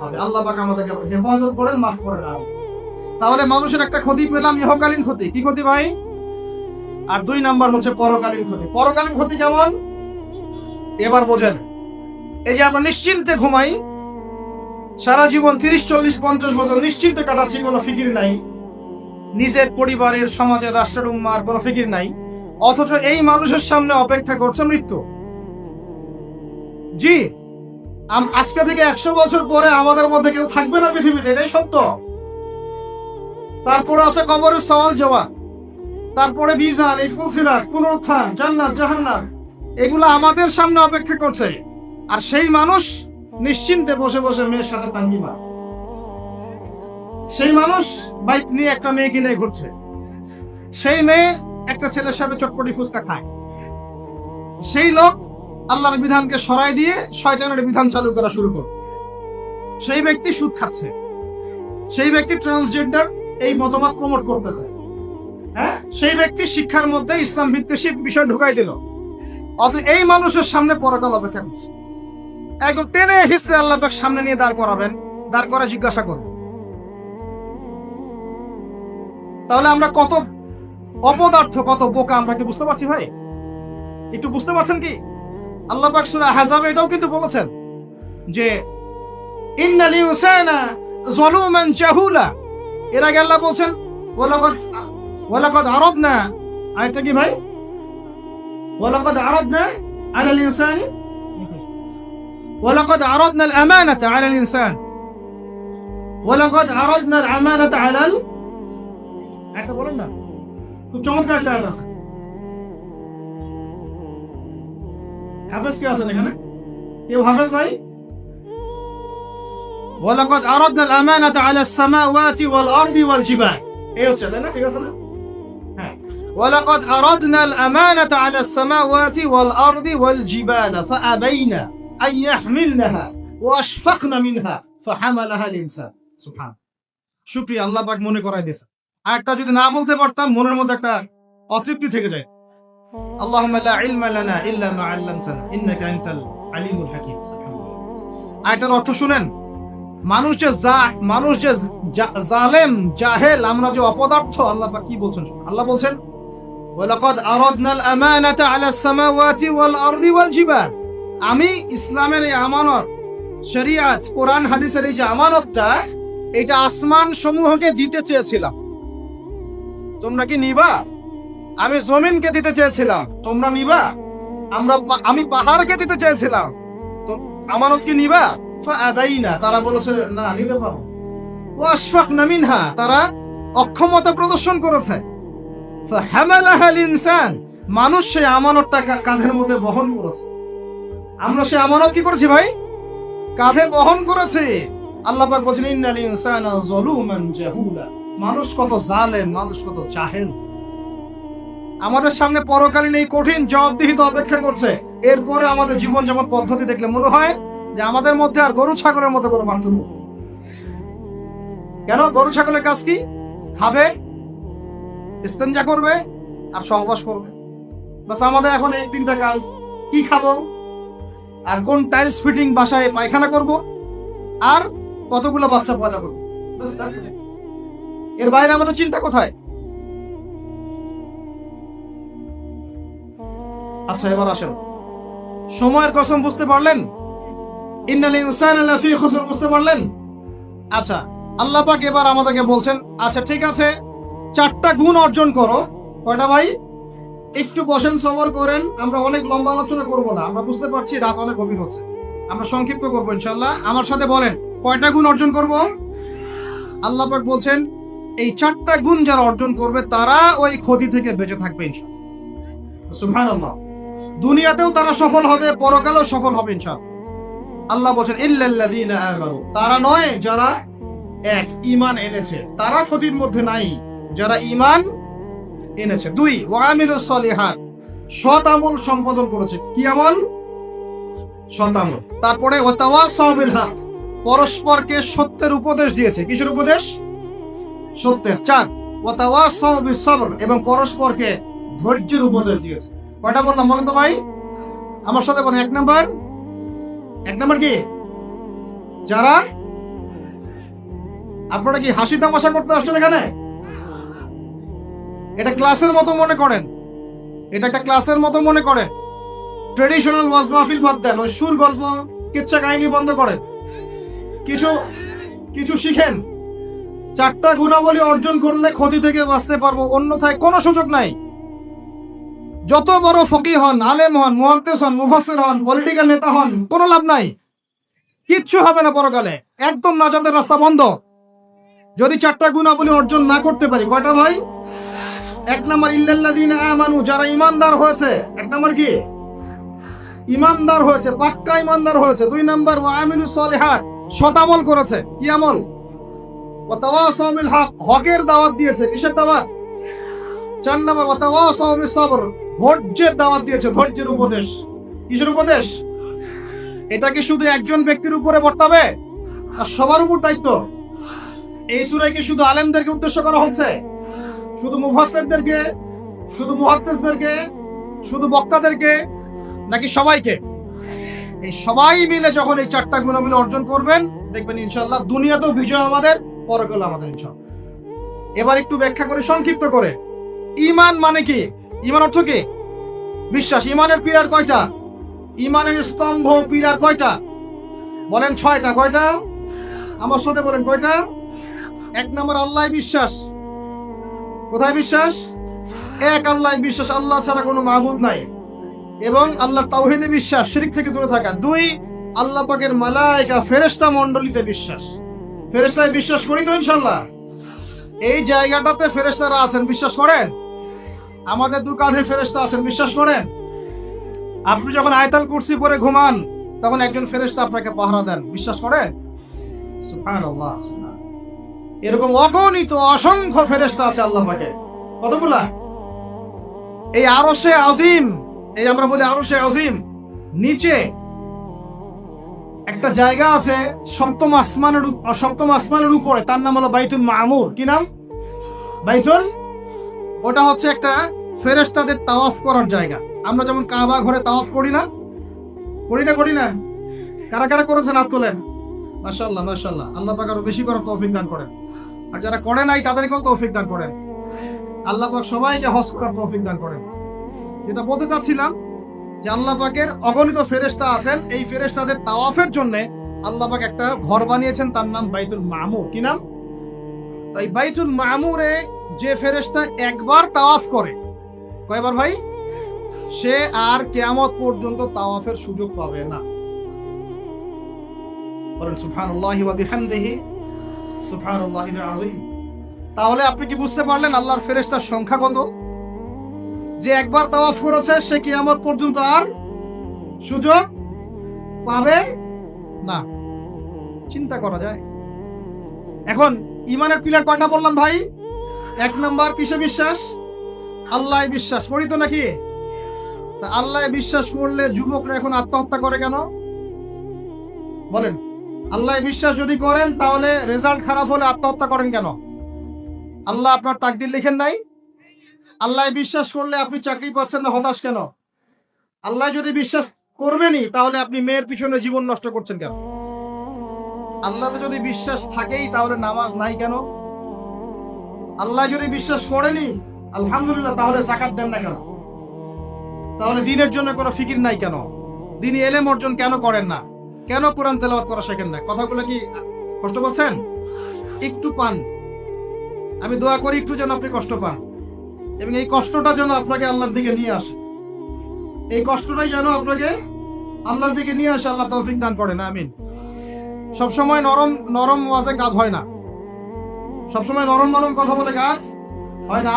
হবে। আল্লাহ পাক আমাদেরকে হেফাজত করেন, মাফ করেন। তাহলে মানুষের একটা ক্ষতি পেলাম, ইহকালীন ক্ষতি। কি ক্ষতি ভাই? আর দুই নাম্বার হচ্ছে পরকালীন ক্ষতি। পরকালীন ক্ষতি কেমন? এবার বোঝেন। এই যে আমরা নিশ্চিন্তে ঘুমাই, সারা জীবন 30, 40, 50 বছর নিশ্চিন্তে কাটাচ্ছি, কোনো ফিকির নাই, নিজের পরিবারের, সমাজের, রাষ্ট্রের, উম্মার কোনো ফিকির নাই, অথচ এই মানুষের সামনে অপেক্ষা করছে মৃত্যু। জি, আজকে থেকে 100 বছর পরে আমাদের মধ্যে কেউ থাকবে না পৃথিবীতে, এটাই সত্য। তারপরে আছে কবরের সওয়াল জবাব, তারপরে মিজান, ফুলসিরাত, পুনরুত্থান, জান্নাত, জাহান্নাম, এগুলো আমাদের সামনে অপেক্ষা করছে। আর সেই মানুষ নিশ্চিন্তে বসে বসে মেয়ের সাথে টাঙ্গি মার। সেই মানুষ বাইক নিয়ে একটা মেয়ে কিনে ঘুরছে। সেই মেয়ে একটা ছেলের সাথে চটপটি ফুচকা খায়। সেই লোক আল্লাহর বিধানকে সরাই দিয়ে শয়তানের বিধান চালু করা শুরু করে। সেই ব্যক্তি সুদ খাচ্ছে। সেই ব্যক্তি ট্রান্সজেন্ডার এই মতবাদ প্রমোট করতেছে। হ্যাঁ, সেই ব্যক্তি শিক্ষার মধ্যে ইসলাম ভিত্তিক বিষয় ঢুকাই দিল। অথচ এই মানুষের সামনে পরকাল অপেক্ষা করছে। একদম টেনে হিস্ট্রি আল্লাহ পাক সামনে নিয়ে দাঁড় করাবেন, দাঁড় করে জিজ্ঞাসা করবেন। তাহলে আমরা কত অপদার্থ, কত বোকা, আমরা কি বুঝতে পারছি ভাই? একটু বুঝতে পারছেন কি? আল্লাহ পাক সূরা আহজাবে এটাও কিন্তু বলেছেন যে ইন্নাল ইনসানা যালুমান জাহুলা। এর আগে আল্লাহ বলছেন ওয়ালাকাদ আরাদনা, আয়াতটা কি ভাই? ওয়ালাকাদ আরাদনা আলাল ইনসানি ওয়ালাকাদ আরাদনা আল আমানাতা আলাল ইনসান ওয়ালাকাদ আরাদনা আল আমানাতা আলাল, একটা বলেন না, খুব চমৎকার একটা আয়াত আছে। হাফেজ কে আছেন এখানে? কেউ হাফেজ নাই? ওয়ালাকাদ আরাদনা আল-আমানাতা আলা আস-সামাওয়াতি ওয়াল আরদি ওয়াল জিবাল, এই হচ্ছে তাই না? ঠিক আছে না? হ্যাঁ, ওয়ালাকাদ আরাদনা আল-আমানাতা আলা আস-সামাওয়াতি ওয়াল আরদি ওয়াল জিবাল ফাআবাইনা আন ইয়াহমিলনাহা ওয়া আশফাকনা মিনহা ফাহামালাহা আল-ইনসান। সুবহান, শুকরিয়া, আল্লাহ পাক মনে করাই দিয়েছে। আর একটা যদি না বলতে পারতাম মনের মধ্যে একটা অতৃপ্তি থেকে যায়। আল্লাহুম্মা লা ইলমা লানা ইল্লা মা আল্লামতানা ইন্নাকা আনতাল আলিমুল হাকীম। আয়াতের অর্থ শুনেন, মানুষ যে জালেম, জাহেল, আমরা যে অপদার্থ, আল্লাহ পাক কি বলছেন? আল্লাহ বলছেন ওয়ালাকাদ আরাদনাল আমানাতা আলা সামাওয়াতি ওয়াল আরদি ওয়াল জিবাল, আমি ইসলামের এই আমানত, শরীয়ত, কোরআন হাদিসের এই যে আমানতটা, এটা আসমান সমূহকে দিতে চেয়েছিলাম, তোমরা কি নিবা? আমি জমিনকে দিতে চেয়েছিলাম, তোমরা নিবা? আমি পাহাড়কে দিতে চেয়েছিলাম, তো আমানত কি নিবা? ফাআবাইনা, তারা বলেছে না, নিতে পারো। ওয়াশফাকনা মিনহা, তারা অক্ষমতা প্রদর্শন করেছে। ফাহামালাহা আল-ইনসান, মানুষ সেই আমানতটা কাঁধের মধ্যে বহন করেছে। আমরা সেই আমানত কি করেছি ভাই? কাঁধে বহন করেছি। আল্লাহ পাক বলেন ইন্নাল ইনসানা যালুমান জাহুলা, মানুষ কত জালেম, মানুষ কত জাহেল। আমাদের সামনে পরকালীন এই কঠিন জবাবদিহিতা অপেক্ষা করছে। এরপরে আমাদের জীবন যেমন পদ্ধতি দেখলে মনে হয় যে আমাদের মধ্যে আর গরু ছাগলের মতো কোনো পার্থক্য। কেন? গরু ছাগলের কাজ কি? খাবে, ইস্তেঞ্জা করবে আর সহবাস করবে, বাস। আমাদের এখন এই তিনটা কাজ। কি খাবো, আর কোন টাইলস ফিটিং বাসায় পায়খানা করব, আর কতগুলো বাচ্চা পয়দা করবো, এর বাইরে আমাদের চিন্তা কোথায়? আচ্ছা, এবার আসেন, সময়ের কসম বুঝতে পারলেন? ইন্নাল ইনসানা লাফি খুসর বুঝতে পারলেন? আচ্ছা, আল্লাহ পাক এবার আমাদেরকে বলছেন, আচ্ছা ঠিক আছে, 4টা গুণ অর্জন করো। কয়টা ভাই? একটু বসেন, সবর করেন, আমরা অনেক লম্বা আলোচনা করব না, আমরা বুঝতে পারছি রাত অনেক গভীর হচ্ছে, আমরা সংক্ষিপ্ত করবো ইনশাআল্লাহ। আমার সাথে বলেন, কয়টা গুণ অর্জন করব? আল্লাহ পাক বলছেন এই 4টা গুণ যারা অর্জন করবে তারা ওই ক্ষতি থেকে বেঁচে থাকবে ইনশাআল্লাহ। সুবহানাল্লাহ, দুনিয়াতেও তারা সফল হবে, পরকালেও সফল হবে ইনশাআল্লাহ। আল্লাহ বলছেন ইল্লাল্লাযীনা আমানু, তারা নয় যারা এক ঈমান এনেছে, তারা ক্ষতির মধ্যে নাই, যারা ঈমান এনেছে। 2 ওয়া আমিলুস সলিহাত, সৎ আমল সম্পাদন করেছে। কি আমল? সৎ আমল। তারপরে ওয়া তাওয়াসাউ বিল হক, পরস্পরকে সত্যের উপদেশ দিয়েছে। কিসের উপদেশ? সত্যের। 4 ওয়া তাওয়াসাউ বিস সবর, এবং পরস্পরকে ধৈর্যের উপদেশ দিয়েছে। কয়টা বললাম বলেন তো ভাই? আমার সাথে বলেন। 1 নাম্বার কি? যারা, আপনারা কি হাসি তামাশা করতে আসছেন এখানে? এটা ক্লাসের মতো মনে করেন, এটা একটা ক্লাসের মতো মনে করেন। ট্রেডিশনাল ওয়াজ মাহফিল বাদ দেন, ওই সুর, গল্প, কিচ্ছা কাহিনী বন্ধ করেন, কিছু শিখেন। 4টা গুণাবলী অর্জন করলে ক্ষতি থেকে বাঁচতে পারবো, অন্যথায় কোনো সুযোগ নাই। যত বড় ফকিহ হন, আলেম হন, মুহাদ্দিস হন, মুফাসসির হন, পলিটিক্যাল নেতা হন, কোনো লাভ নাই, কিচ্ছু হবে না পরকালে, একদম নাজাতের রাস্তা বন্ধ যদি 4টা গুণাবলী অর্জন না করতে পারি। কয়টা ভাই? 1 নাম্বার ইল্লাল্লাযীনা আমানু, যারা ঈমানদার হয়েছে। 1 নাম্বার কি? ঈমানদার হয়েছে, পাক্কা ঈমানদার হয়েছে। 2 নাম্বার ওয়া আমিলুস সলিহাত, সৎ আমল করেছে। কি আমল? ওয়া তাওয়াসাউ বিল হক, হকের দাওয়াত দিয়েছে। কিসের দাওয়াত? 4 নাম্বার ওয়া তাওয়াসাউ বিস সবর, ধৈর্যের দাওয়াত দিয়েছে, ধৈর্যের উপদেশ। কিসের উপদেশ? এটা কি শুধু একজন ব্যক্তির উপরে বর্তাবে আর সবার উপর দায়িত্ব? এই সূরায় কি শুধু আলেমদেরকে উদ্দেশ্য করা হচ্ছে? শুধু মুফাসসিরদেরকে, শুধু মুহাদ্দিসদেরকে, শুধু বক্তাদেরকে, নাকি সবাইকে? এই সবাই মিলে যখন এই 4টা গুণাবলী অর্জন করবেন, দেখবেন ইনশাআল্লাহ দুনিয়াতেও বিজয় আমাদের, পরকালে আমাদের ইনশাআল্লাহ। এবার একটু ব্যাখ্যা করে, সংক্ষিপ্ত করে। ঈমান মানে কি? ঈমান অর্থ কি? বিশ্বাস। ঈমানের পিলার কয়টা? ঈমানের স্তম্ভ, পিলার কয়টা? বলেন 6টা। কয়টা? আমার সাথে বলেন কয়টা? 1 নাম্বার আল্লাহ বিশ্বাস। কোথায় বিশ্বাস? এক আল্লাহ বিশ্বাস, আল্লাহ ছাড়া কোনো মাবুদ নাই, এবং আল্লাহর তাওহীদে বিশ্বাস, শিরক থেকে দূরে থাকা। 2 আল্লাহ পাকের মালায়েকা, ফেরেশতা মণ্ডলীতে বিশ্বাস। ফেরেশতায় বিশ্বাস করি তো ইনশাআল্লাহ? এই জায়গাটাতে ফেরেশতারা আছেন, বিশ্বাস করেন? আমাদের 2 কাঁধে ফেরেশতা আছেন, বিশ্বাস করেন? আপনি যখন আয়াতুল কুরসি পড়ে ঘুমান তখন একজন ফেরেশতা আপনাকে পাহারা দেন, বিশ্বাস করেন? সুবহানাল্লাহ। এরকম অগণিত অসংখ্য ফেরেশতা আছে আল্লাহ পাকে। কতগুলা? এই আরশে আজিম, এই আমরা বলি আরশে আজিম, নিচে একটা জায়গা আছে সপ্তম আসমানের উপরে, তার নাম হলো বাইতুল মামুর। কি নাম? বাইতুল। ওটা হচ্ছে একটা ফেরেশতাদের তাওয়াফ করার জায়গা। আমরা যেমন কাবা ঘরে তাওয়াফ করি না? করি না? কারা কারা করেছেন হাত তোলেন। মাশাআল্লাহ মাশাআল্লাহ, আল্লাহ পাক আরো বেশি করার তৌফিক দান করেন। আর যারা করে নাই তাদেরকেও তৌফিক দান করেন। আল্লাহ পাক সবাইকে হজ করার তৌফিক দান করেন। যেটা বলতে চাচ্ছিলাম যে আল্লাহ পাকের অগণিত ফেরেশতা আছেন, এই ফেরেশতাদের তাওয়াফের জন্য আল্লাহ পাক একটা ঘর বানিয়েছেন, তার নাম বাইতুল মামুর। কি নাম? তাই বাইতুল মামুরে যে ফেরেশতা একবার তাওয়াফ করে, কয়বার ভাই? সে আর কিয়ামত পর্যন্ত তাওয়াফের সুযোগ পাবে না। বলেন সুবহানাল্লাহি ওয়া বিহামদিহি সুবহানাল্লাহিল আযীম। তাহলে আপনি কি বুঝতে পারলেন আল্লাহর ফেরেশতার সংখ্যা কত? যে একবার তাওয়াফ করেছে সে কিয়ামত পর্যন্ত আর সুযোগ পাবে না। চিন্তা করা যায়। এখন ঈমানের পিলার কয়টা বললাম ভাই? 1 নাম্বার কিসে বিশ্বাস? আল্লাহয় বিশ্বাস করি তো নাকি? তা আল্লাহয় বিশ্বাস করলে যুবকরা এখন আত্মহত্যা করে কেন? বলেন, আল্লাহয় বিশ্বাস যদি করেন তাহলে রেজাল্ট খারাপ হলে আত্মহত্যা করেন কেন? আল্লাহ আপনার তাকদির লিখেন নাই? আল্লাহয় বিশ্বাস করলে আপনি চাকরি পাচ্ছেন না, হতাশ কেন? আল্লাহ যদি বিশ্বাস করবেনই তাহলে আপনি মেয়ের পিছনে জীবন নষ্ট করছেন কেন? আল্লাহতে যদি বিশ্বাস থাকেই তাহলে নামাজ নাই কেন? আল্লাহ যদি বিশ্বাস করেনি আলহামদুলিল্লাহ, তাহলে যাকাত দেন না কেন? তাহলে দ্বীনের জন্য কোনো ফিকির নাই কেন? দ্বীনি ইলম অর্জন কেন করেন না? কেন কোরআন তেলাওয়াত করা শেখেন না? কথাগুলো কি কষ্ট পাচ্ছেন? একটু পান, আমি দোয়া করি একটু যেন আপনি কষ্ট পান, এবং এই কষ্টটা যেন আপনাকে আল্লাহর দিকে নিয়ে আসে। এই কষ্টটাই যেন আপনাকে আল্লাহর দিকে নিয়ে আসে। আল্লাহ তৌফিক দান করেন, আমিন। সবসময় নরম ওয়াজে কাজ হয় না, সবসময় নরম কথা বলে কাজ হয় না।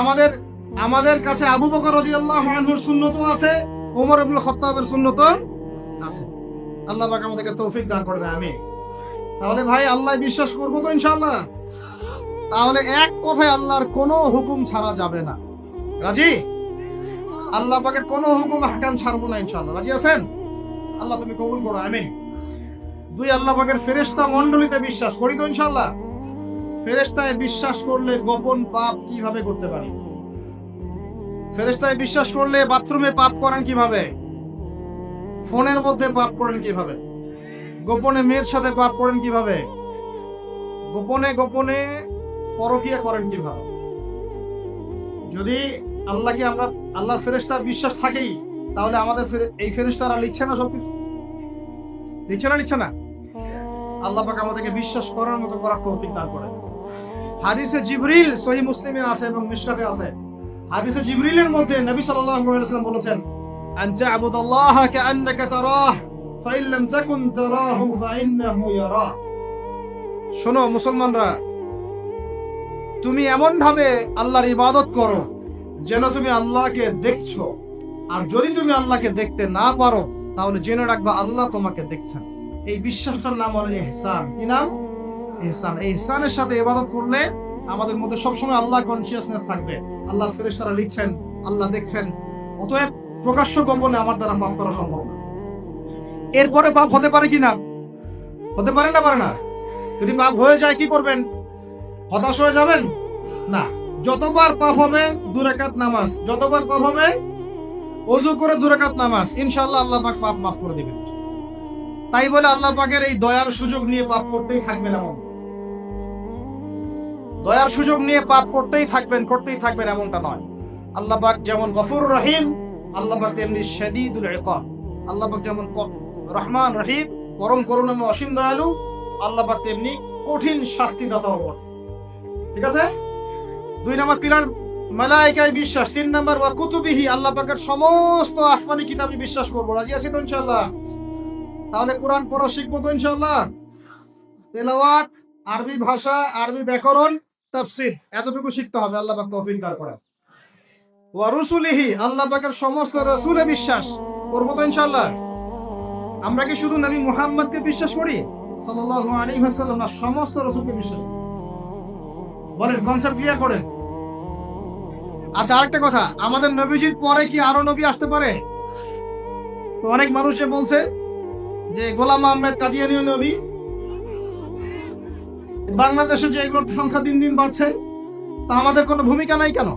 আমাদের কাছে আবু বকর রাদিয়াল্লাহু আনহুর সুন্নতও আছে, ওমর ইবনে খাত্তাবের সুন্নতও আছে। আল্লাহ পাক আমাদেরকে তৌফিক দান করেন, আমিন। তাহলে ভাই আল্লাহ বিশ্বাস করবো তো ইনশাআল্লাহ? তাহলে এক কথায় আল্লাহর কোনো হুকুম ছাড়া যাবে না। রাজি? আল্লাহ পাকের কোনো হুকুম হাকাম ছাড়বো না ইনশাআল্লাহ। রাজি আছেন? আল্লাহ তুমি কবুল করো, আমিন। 2, আল্লাহ পাকের ফেরেশতা মণ্ডলীতে বিশ্বাস করি তো ইনশাআল্লাহ? ফেরেশতায় বিশ্বাস করলে গোপন পাপ কিভাবে করতে পারি? ফেরেশতায় বিশ্বাস করলে বাথরুমে পাপ করেন কিভাবে? ফোনের মধ্যে পাপ করেন কিভাবে? গোপনে মেয়ের সাথে পাপ করেন কিভাবে? গোপনে পরকীয়া করেন কিভাবে? যদি আল্লাহকে আমরা আল্লাহর ফেরেশতার বিশ্বাস থাকেই, তাহলে আমাদের এই ফেরেশতারা লিখছে না সবকিছু? লিখছে না? আল্লাহ পাক আমাদেরকে বিশ্বাস করার মতো করার তৌফিক দান করেন। হাদিসে জিবরিল সহিহ মুসলিমে আছে এবং মিশকাতে আছে। হাদিসে জিবরিলের মধ্যে নবী সাল্লাল্লাহু আলাইহি ওয়াসাল্লাম বলেছেন, আন তা'বুদাল্লাহা কাআন্নাকা তারাহ ফাইন লাম তাকুন তারাহু ফাইন্নাহু ইয়ারা। শোনো মুসলমানরা, তুমি এমন ভাবে আল্লাহর ইবাদত করো যেন তুমি আল্লাহকে দেখছো, আর যদি তুমি আল্লাহকে দেখতে না পারো তাহলে জেনে রাখবা আল্লাহ তোমাকে দেখছেন। এই বিশ্বাসটার নাম হলো ইহসান। কি নাম? ইহসান। এই ইহসানের সাথে ইবাদত করলে আমাদের মধ্যে সবসময় আল্লাহ কনসিয়াসনেস থাকবে। আল্লাহর ফেরেশতারা লিখছেন, আল্লাহ দেখছেন। অতএব প্রকাশ্য গোপনে আমার দ্বারা পাপ করা সম্ভব না। এরপরে পাপ হতে পারে কি না? হতে পারে না? পারে না? যদি পাপ হয়ে যায় কি করবেন? হতাশ হয়ে যাবেন না। যতবার পাপ হবে 2 রাকাত নামাজ, যতবার পাপ হবে ওযু করে 2 রাকাত নামাজ, ইনশাআল্লাহ আল্লাহ পাক পাপ মাফ করে দিবেন। তাই বলে আল্লাহ পাকের এই দয়ার সুযোগ নিয়ে পাপ করতেই থাকবেন এমন, দয়ার সুযোগ নিয়ে পাপ করতেই থাকবেন এমনটা নয়। আল্লাহ পাক যেমন গফুর রহিম, আল্লাহ পাক তেমনি শাদীদুল ইকাব। আল্লাহ পাক যেমন রহমান রহিম, পরম করুণাময় অসীম দয়ালু, আল্লাহ পাক তেমনি কঠিন শাস্তিদাতাও বটে। ঠিক আছে? 2 নম্বর পিলার মালায়েকায় বিশ্বাস। 3 নম্বর ওয়া কুতুবিহি, আল্লাহ পাকের সমস্ত আসমানি কিতাবে বিশ্বাস করব। রাজি আছি তো ইনশাআল্লাহ? তাহলে কোরআন পড়া শিখবো তো ইনশাআল্লাহ? তেলাওয়াত, আরবি ভাষা, আরবি ব্যাকরণ, তাফসীর এতটুকু শিখতে হবে। আল্লাহ পাক তৌফিক দান করেন। ওয়া রুসুলিহি, আল্লাহ পাকের সমস্ত রাসূলে বিশ্বাস। করবো তো ইনশাআল্লাহ। আমরা কি শুধু নবী মুহাম্মদকে বিশ্বাস করি সাল্লাল্লাহু আলাইহি ওয়াসাল্লাম, না সমস্ত রাসূলকে বিশ্বাস করি? বলেন, কনসেপ্ট ক্লিয়ার করেন। আচ্ছা, আরেকটা কথা, আমাদের নবীজির পরে কি আরো নবী আসতে পারে? তো অনেক মানুষে বলছে যে গোলাম আহমেদ কাদিয়ানী নবী। বাংলাদেশে যে এগুলোর সংখ্যা দিন দিন বাড়ছে, তা আমাদের কোনো ভূমিকা নাই কেন?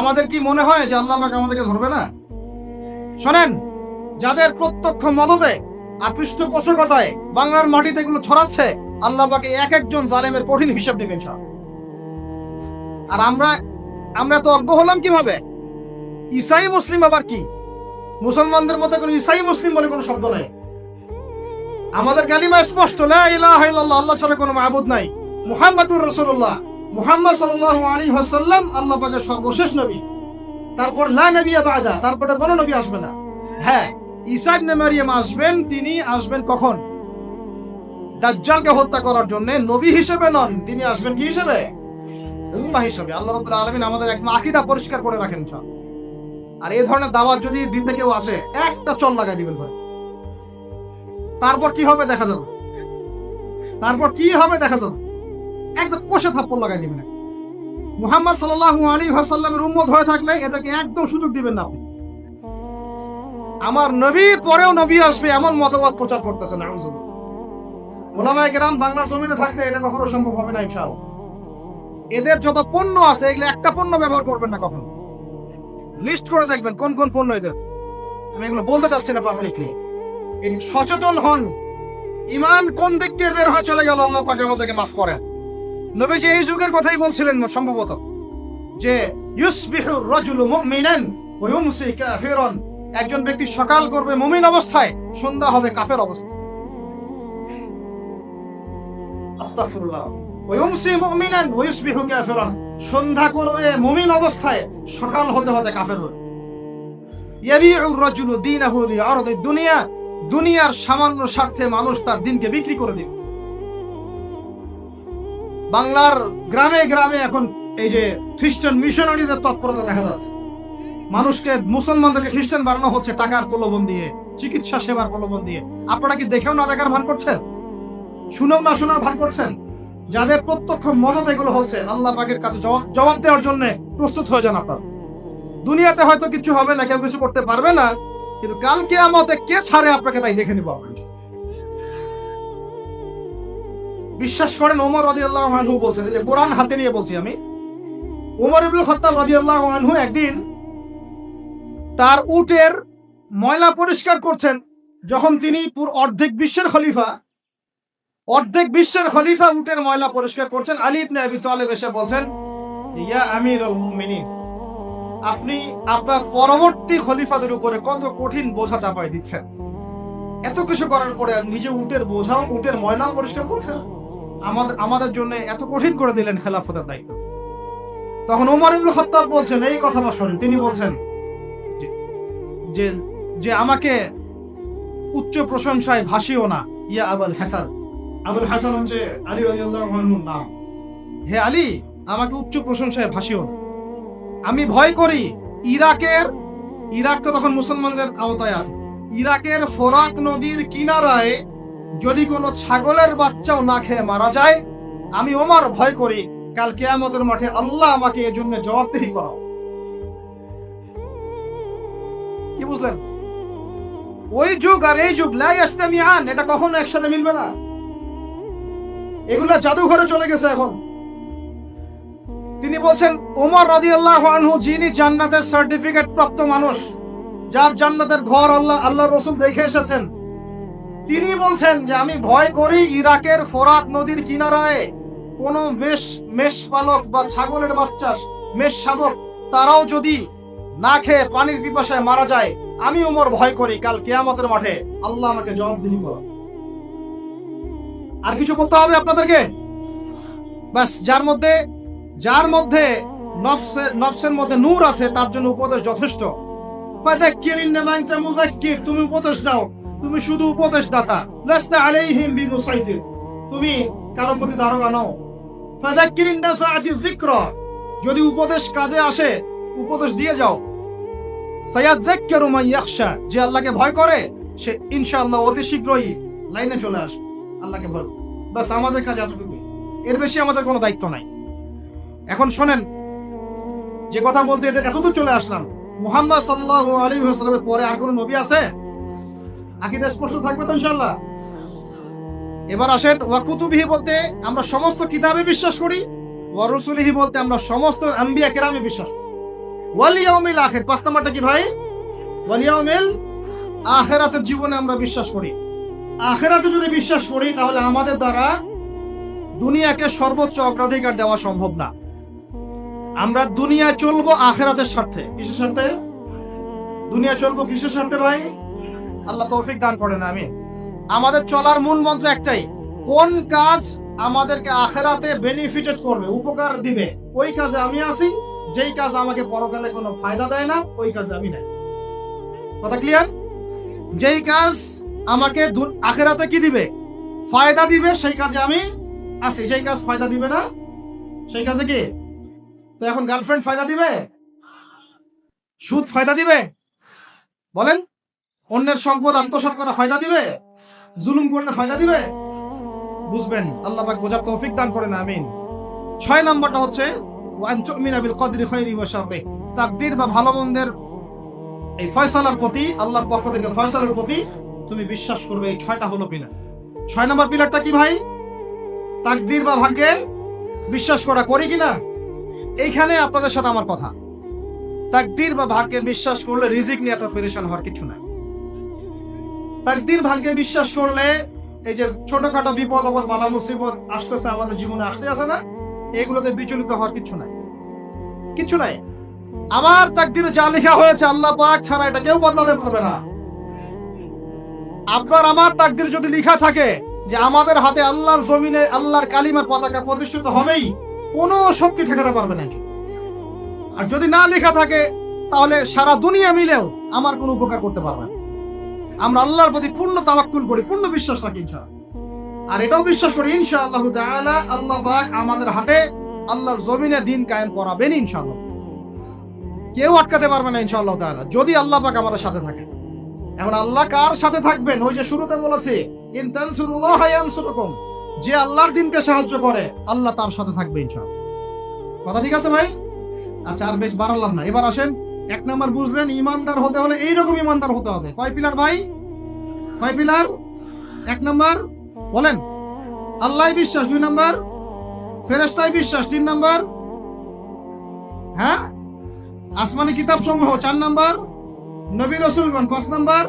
আমাদের কি মনে হয় যে আল্লাহ পাক আমাদেরকে ধরবে না? শোনেন, যাদের প্রত্যক্ষ মদদে আর পৃষ্ঠপোষকতায় বাংলার মাটিতে এগুলো ছড়াচ্ছে, আল্লাহ পাকে এক একজন জালেমের কঠিন হিসাব নেবেন। আর আমরা তো অজ্ঞ হলাম কিভাবে? ঈসাই মুসলিম আবার কি? মুসলমানদের মধ্যে কোনো ঈসাই মুসলিম বলে কোনো শব্দ নাই। আমাদের কালিমা স্পষ্ট, লা ইলাহা ইল্লাল্লাহ, আল্লাহ ছাড়া কোনো মাবুদ নাই, মুহাম্মাদুর রাসূলুল্লাহ, মুহাম্মদ সাল্লাল্লাহু আলাইহি ওয়াসাল্লাম আল্লাহ পাকের সর্বশেষ নবী। তারপর লা নবিয়্যা বাদা, তারপরে কোনো নবী আসবে না। হ্যাঁ, ঈসা ইবনে মারইয়াম আসবেন। তিনি আসবেন কখন? দাজ্জালকে হত্যা করার জন্য। নবী হিসেবে নন, তিনি আসবেন কি হিসেবে? উম্মাহ হিসেবে। আল্লাহ রাব্বুল আলামিন আমাদের একদম আকীদা পরিষ্কার করে রাখেন সব। আর এই ধরনের দাওয়াত যদি দিতে কেউ আসে, একটা চল লাগাই দিবেন ভাই। তারপর কি হবে দেখা যাবে। একদম কষে থাপ্পড় লাগাই দিবেন। মুহাম্মদ সাল্লাল্লাহু আলাইহি ওয়াসাল্লামের উম্মত হয়ে থাকলে এদেরকে একদম সুযোগ দিবেন না আপনি। আমার নবী পরেও নবী আসবে এমন মতবাদ প্রচার করতেছে না। ওলামায়ে কেরাম বাংলা জমিনে থাকতে এটা কখনো সম্ভব হবে না ইনশাআল্লাহ। এদের যত পণ্য আছে, এগুলো একটা পণ্য ব্যবহার করবেন না কখনো। লিস্ট করে দেখবেন কোন কোন পণ্য এদের। আমি এগুলো বলতে চাচ্ছি না পাবলিকলি। সচেতন হন। ঈমান কোন দিক দিয়ে বের হয়ে চলে গেল, আল্লাহ পাক আমাদেরকে মাফ করেন। নবীজি এই যুগের কথাই বলছিলেন সম্ভবত, যে ইউসবিহুর রাজুলু মুমিনান ওয়া ইউমসি কাফিরান। একজন ব্যক্তি সকাল করবে মুমিন অবস্থায়, সন্ধ্যা হবে কাফের অবস্থায়। আস্তাগফিরুল্লাহ। ওয়া ইউমসি মুমিনান ওয়া ইউসবিহু কাফিরান। সন্ধ্যা করবে মুমিন অবস্থায়, সকাল হতে হতে কাফের হবে। ইয়াবিউর রাজুলু দীনাহু লিআরদিদ দুনিয়া। দুনিয়ার সামান্য স্বার্থে মানুষ তার দিনকে বিক্রি করে দিবে। বাংলার গ্রামে গ্রামে এখন এই যে খ্রিস্টান মিশনারিদের তৎপরতা দেখা যাচ্ছে। মানুষকে, মুসলমানদেরকে খ্রিস্টান বানানো হচ্ছে টাকার প্রলোভন দিয়ে, চিকিৎসা সেবার প্রলোভন দিয়ে। আপনারা কি দেখেও না দেখার ভান করছেন? শুনেও না শোনার ভান করছেন? যাদের প্রত্যক্ষ মদত এগুলো হচ্ছে, আল্লাহ পাকের কাছে জবাব দেওয়ার জন্য প্রস্তুত হয়ে যান আপনারা। দুনিয়াতে হয়তো কিছু হবে না, কেউ কিছু করতে পারবে না, কিন্তু কাল কিয়ামতে কে ছাড়ে আপনাকে তাই দেখে নিব। বিশ্বাস করেন, ওমর রাদিয়াল্লাহু আনহু বলছেন, এই যে কোরআন হাতে নিয়ে বলছি আমি, ওমর ইবনে খাত্তাব রাদিয়াল্লাহু আনহু একদিন তার উটের ময়লা পরিষ্কার করছেন। যখন তিনি অর্ধেক বিশ্বের খলিফা উটের ময়লা পরিষ্কার করছেন, আলী ইবনে আবি তালেব এসে বলছেন, ইয়া আমিরুল মুমিনিন, আপনি আপনার পরবর্তী খলিফাদের উপরে কত কঠিন বোঝা চাপাই দিচ্ছেন। এত কিছু করার পরে নিজে উটের বোঝাও, উটের ময়লাও পরিষ্কার করছেন, আমাদের জন্য এত কঠিন করে দিলেন খেলাফতের দায়িত্ব। তখন ওমর ইবনে খাত্তাব বলছেন এই কথাটা শুনুন। তিনি বলছেন যে আমাকে উচ্চ প্রশংসায় ভাসিও না, ইয়া আবুল হাসান। আবুল হাসান হচ্ছে আলী রাদিয়াল্লাহু আনহুর নাম। হে আলী, আমাকে উচ্চ প্রশংসায় ভাসিও না। আমি ভয় করি ইরাক তো তখন মুসলমানদের আওতায় আছে, ইরাকের ফোরাত নদীর কিনারায় যদি কোনো ছাগলের বাচ্চাও না খেয়ে মারা যায়, আমি ওমর ভয় করি কাল কিয়ামতের মাঠে আল্লাহ আমাকে এর জন্য জবাবদিহি করাও। কি বুঝলেন? ওই যুগ আর এই যুগ লা ইস্তামিআন, এটা কখনো একসাথে মিলবে না। এগুলা জাদুঘরে চলে গেছে এখন। তিনি বলছেন ওমর রাদিয়াল্লাহু আনহু, যিনি জান্নাতের সার্টিফিকেট প্রাপ্ত মানুষ, যার জান্নাতের ঘর আল্লাহ রাসূল দেখে এসেছেন, তিনি বলছেন যে আমি ভয় করি ইরাকের ফোরাত নদীর কিনারায় কোনো মেষ পালক বা ছাগলের বাচ্চা, মেষ শাবক, তারাও যদি না খেয়ে পানির পিপাসায় মারা যায়, আমি ওমর ভয় করি কাল কিয়ামতের মাঠে আল্লাহ আমাকে জবাবদিহি করবে। আর কিছু বলতে হবে আপনাদেরকে? বাস, যার মধ্যে নফসের মধ্যে নূর আছে তার জন্য উপদেশ যথেষ্ট। ফাযাক্কির ইন্নামা আনতা মুযাক্কির, তুমি উপদেশ দাও, তুমি শুধু উপদেশ দাতা। লাস্তা আলাইহিম বিমুসাইতির, তুমি কারো প্রতি দারোগা নও। ফাযাক্কির ইন নাফাআতি যিকরা, যদি উপদেশ কাজে আসে উপদেশ দিয়ে যাও। সায়াযাক্কারু মান ইয়াখশা, যে আল্লাহকে ভয় করে সে ইনশাআল্লাহ অতি শীঘ্রই লাইনে চলে আসবে আল্লাহকে ভয়। বাস আমাদের কাজ এতটুকুই, এর বেশি আমাদের কোনো দায়িত্ব নাই। এখন শোনেন, যে কথা বলতে এতদূর চলে আসলাম, মুহাম্মদ সাল্লাল্লাহু আলাইহি ওয়াসাল্লামের পরে আর কোন নবী আছে? আকীদা স্পষ্ট থাকবে তো ইনশাআল্লাহ। এবার আসেন, ওয়া কুতুবিহি বলতে আমরা সমস্ত কিতাবে বিশ্বাস করি, ওয়া রুসুলিহি বলতে আমরা সমস্ত আম্বিয়া কেরামে বিশ্বাস করি। ওয়াল ইয়াউমিল আখির, 5 নাম্বারটা কি ভাই? ওয়াল ইয়াউমিল আখিরাতের জীবনে আমরা বিশ্বাস করি। আখিরাতে যদি বিশ্বাস করি তাহলে আমাদের দ্বারা দুনিয়াকে সর্বোচ্চ অগ্রাধিকার দেওয়া সম্ভব না। আমরা দুনিয়ায় চলবো আখিরাতের স্বার্থে। কিসের স্বার্থে? দুনিয়া চলবো কিসের স্বার্থে ভাই? আল্লাহ তৌফিক দান করেন, আমিন। আমাদের চলার মূল মন্ত্র একটাই, কোন কাজ আমাদেরকে আখিরাতে বেনিফিটেড করবে, উপকার দিবে, ওই কাজে আমি আসি। যেই কাজ আমাকে পরকালে কোনো ফায়দা দেয় না, ওই কাজে আমি নাই। কথা ক্লিয়ার? যেই কাজ আমাকে আখিরাতে কি দিবে, ফায়দা দিবে, সেই কাজে আমি আসি। যেই কাজ ফায়দা দিবে না, সেই কাজে কি? তো এখন গার্লফ্রেন্ড ফায়দা দিবে? সুদ ফায়দা দিবে? বলেন। অন্যের সম্পদ আত্মসাৎ করা ফায়দা দিবে? জুলুম করলে ফায়দা দিবে? বুঝবেন, আল্লাহ পাক বোঝার তৌফিক দান করেন, আমিন। 6 নম্বরটা হচ্ছে ওয়া আন তুমিনা বিল কদরি খাইরি ওয়া শাররি, তাকদীর বা ভালো মন্দের এই ফয়সালার প্রতি, আল্লাহর পক্ষ থেকে ফয়সালার প্রতি তুমি বিশ্বাস করবে। এই 6টা হলো পিলার। 6 নম্বর পিলারটা কি ভাই? তাকদীর বা ভাগ্যে বিশ্বাস করা, করি কিনা? এইখানে আপনাদের সাথে আমার কথা, তাকদীর বা ভাগ্যে বিশ্বাস করলে রিজিক নিয়ে এত পেরেশান হওয়ার কিছু নাই। তাকদীর ভাগ্যে বিশ্বাস করলে এই যে ছোটখাটো বিপদ আপদ বালা মুসিবত আসতেছে আমাদের জীবনে, আসতে আসে না, এগুলোতে বিচলিত হওয়ার কিছু নাই, কিছু নাই। আমার তাকদীরে যা লেখা হয়েছে আল্লাহ পাক ছাড়া এটা কেউ বদলাতে পারবে না। আপনার আমার তাকদীর যদি লেখা থাকে যে আমাদের হাতে আল্লাহর জমিনে আল্লাহর কালিমার পতাকা প্রতিষ্ঠিত হবেই, কোনো শক্তি ঠেকাতে পারবে না। আর যদি না লেখা থাকে তাহলে সারা দুনিয়া মিলেও আমার কোনো উপকার করতে পারবে না। আমরা আল্লাহর প্রতি পূর্ণ তাওয়াক্কুল করি, পূর্ণ বিশ্বাস রাখি ইনশাআল্লাহ। আর এটাও বিশ্বাস করি ইনশাআল্লাহ তাআলা আল্লাহ পাক আমাদের হাতে আল্লাহর জমিনে দিন কায়েম করাবেন ইনশাআল্লাহ। কেউ আটকাতে পারবে না ইনশাআল্লাহ তাআলা, যদি আল্লাহ পাক আমাদের সাথে থাকে। এখন আল্লাহ কার সাথে থাকবেন? ওই যে শুরুতে বলেছি, ইন তানসুরুল্লাহ ইয়ানসুরকুম, যে আল্লাহর দিনকে সাহায্য করে আল্লাহ তার সাথে থাকবে ইনশাআল্লাহ। কথা ঠিক আছে ভাই? আচ্ছা, আর বেশ বাড়ালাম না। এবার আসেন, 1 নাম্বার বুঝলেন, ইমানদার হতে হলে এইরকম ইমানদার হতে হবে। কয় পিলার ভাই? কয় পিলার? 1 নাম্বার বলেন আল্লাহ বিশ্বাস, 2 নাম্বার ফেরেশতায় বিশ্বাস, 3 নাম্বার হ্যাঁ আসমানি কিতাব সমূহ, 4 নাম্বার নবী রাসূলগণ, 5 নাম্বার